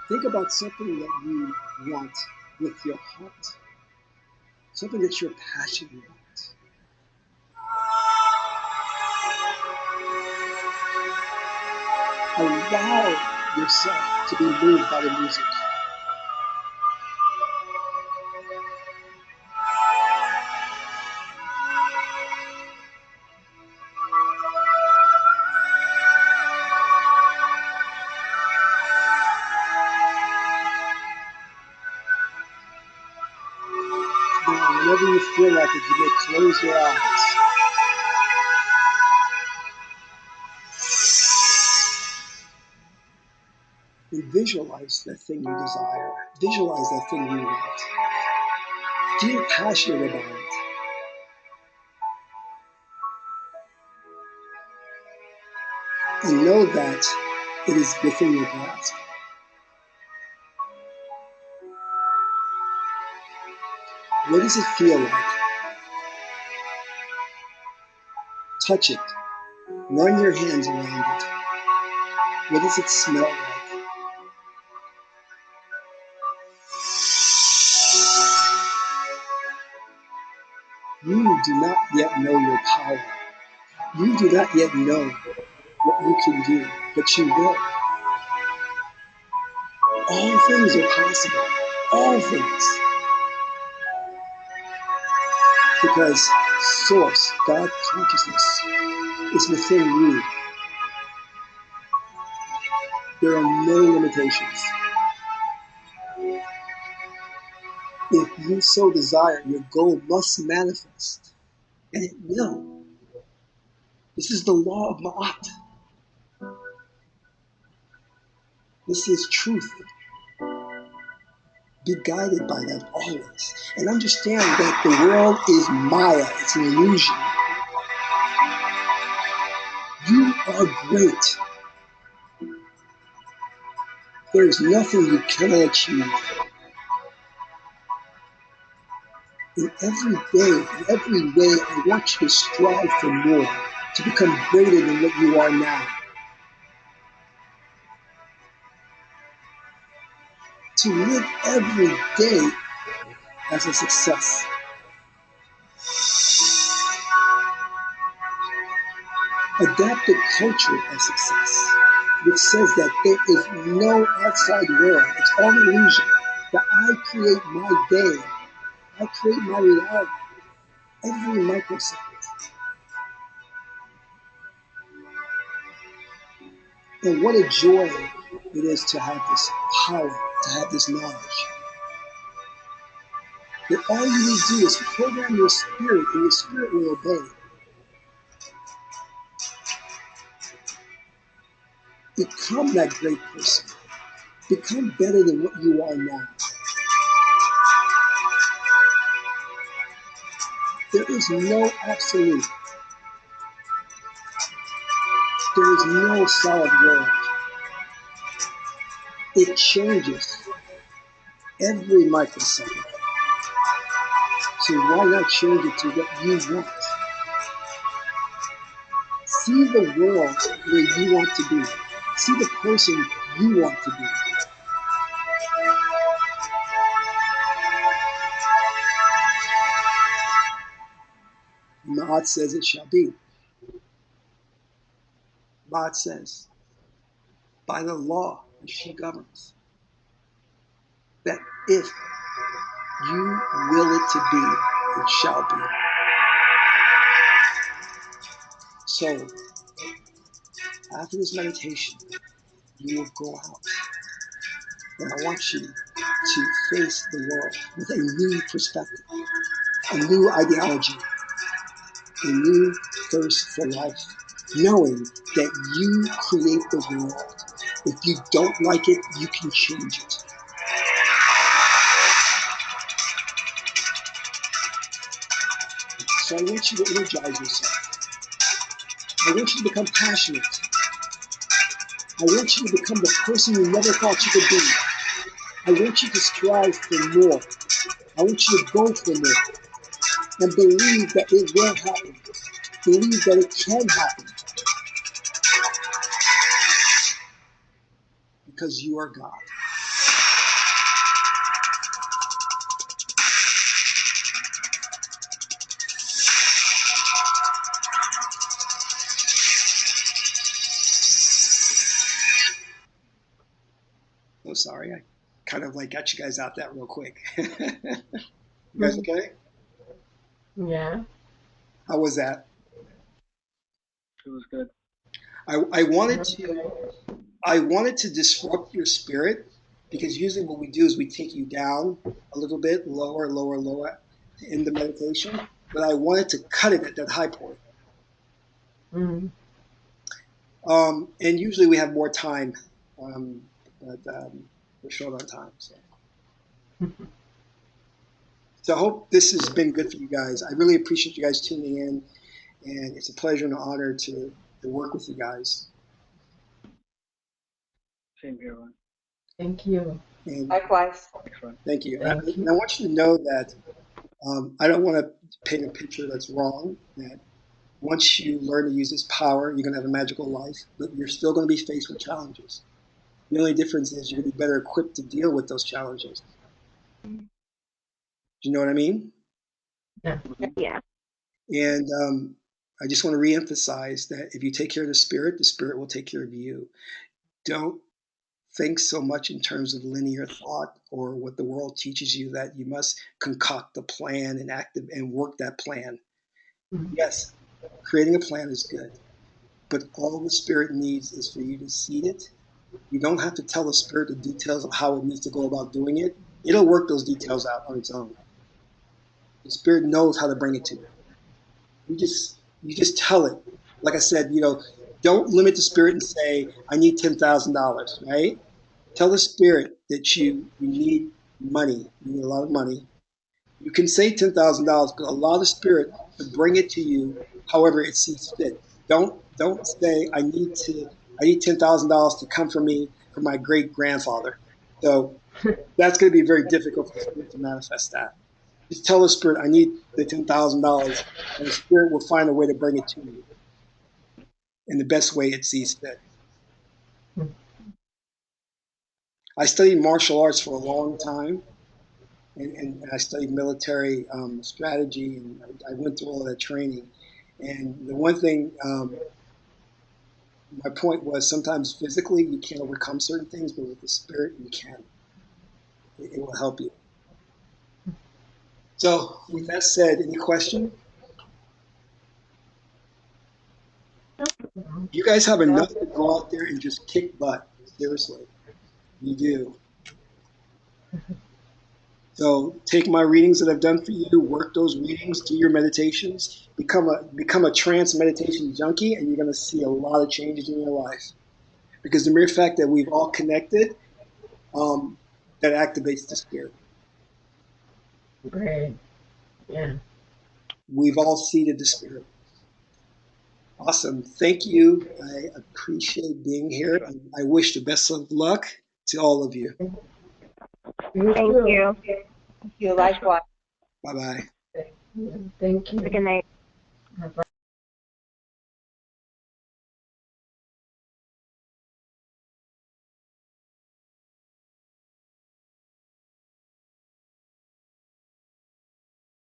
Think about something that you want with your heart, something that you're passionate about. Allow yourself to be moved by the music. Now, whenever you feel like it, you may close your eyes. And visualize that thing you desire. Visualize that thing you want. Feel passionate about it. And know that it is within your grasp. What does it feel like? Touch it. Run your hands around it. What does it smell like? You do not yet know your power. You do not yet know what you can do, but you will. All things are possible. All things. Because Source, God consciousness, is within you. There are no limitations. If you so desire, your goal must manifest. And it will. This is the law of Ma'at. This is truth. Be guided by that always. And understand that the world is Maya. It's an illusion. You are great. There is nothing you cannot achieve. In every day, in every way, I want you to strive for more, to become greater than what you are now. To live every day as a success. Adapt the culture of success, which says that there is no outside world. It's all illusion. That I create my day. I create my reality every microsecond. And what a joy it is to have this power, to have this knowledge. That all you need to do is program your spirit, and your spirit will obey. Become that great person. Become better than what you are now. There is no absolute. There is no solid world. It changes every microsecond. So why not change it to what you want? See the world where you want to be. See the person you want to be. Ma'at says it shall be. Ma'at says, by the law, and she governs. That if you will it to be, it shall be. So, after this meditation, you will go out. And I want you to face the world with a new perspective, a new ideology, a new thirst for life, knowing that you create the world. If you don't like it, you can change it. So I want you to energize yourself. I want you to become passionate. I want you to become the person you never thought you could be. I want you to strive for more. I want you to go for more. And believe that it will happen. Believe that it can happen. Because you are God. Oh, sorry. I kind of got you guys out that real quick. You guys okay? Yeah. How was that? It was good. I wanted to disrupt your spirit, because usually what we do is we take you down a little bit, lower in the meditation, but I wanted to cut it at that high point. Mm-hmm. And usually we have more time, but we're short on time. So I hope this has been good for you guys. I really appreciate you guys tuning in, and it's a pleasure and an honor to work with you guys. Same here, Ron. Thank you. And Likewise. Thanks, Ron. thank you. Thank you. And I want you to know that I don't want to paint a picture that's wrong, that once you learn to use this power, you're going to have a magical life, but you're still going to be faced with challenges. The only difference is you're going to be better equipped to deal with those challenges. Do you know what I mean? Yeah. Yeah. And I just want to reemphasize that if you take care of the spirit will take care of you. Don't think so much in terms of linear thought or what the world teaches you, that you must concoct a plan and work that plan. Mm-hmm. Yes, creating a plan is good, but all the spirit needs is for you to seed it. You don't have to tell the spirit the details of how it needs to go about doing it. It'll work those details out on its own. The spirit knows how to bring it to you. You just tell it. Like I said, don't limit the spirit and say, I need $10,000, right? Tell the spirit that you need money. You need a lot of money. You can say $10,000, but allow the spirit to bring it to you however it sees fit. Don't say I need $10,000 to come from me from my great grandfather. So that's going to be very difficult for the spirit to manifest that. Just tell the spirit I need the $10,000, and the spirit will find a way to bring it to you in the best way it sees fit. I studied martial arts for a long time. And I studied military strategy, and I went through all that training. And the one thing, my point was, sometimes physically you can't overcome certain things, but with the spirit you can. It will help you. So, with that said, any question? You guys have enough to go out there and just kick butt. Seriously, you do. So take my readings that I've done for you, work those readings, do your meditations, become a trance meditation junkie, and you're going to see a lot of changes in your life. Because the mere fact that we've all connected, that activates the spirit. Great. Yeah. We've all seeded the spirit. Awesome. Thank you. I appreciate being here, and I wish the best of luck to all of you. You Thank too. you. You likewise. Bye-bye. Thank you. Good night. Bye-bye.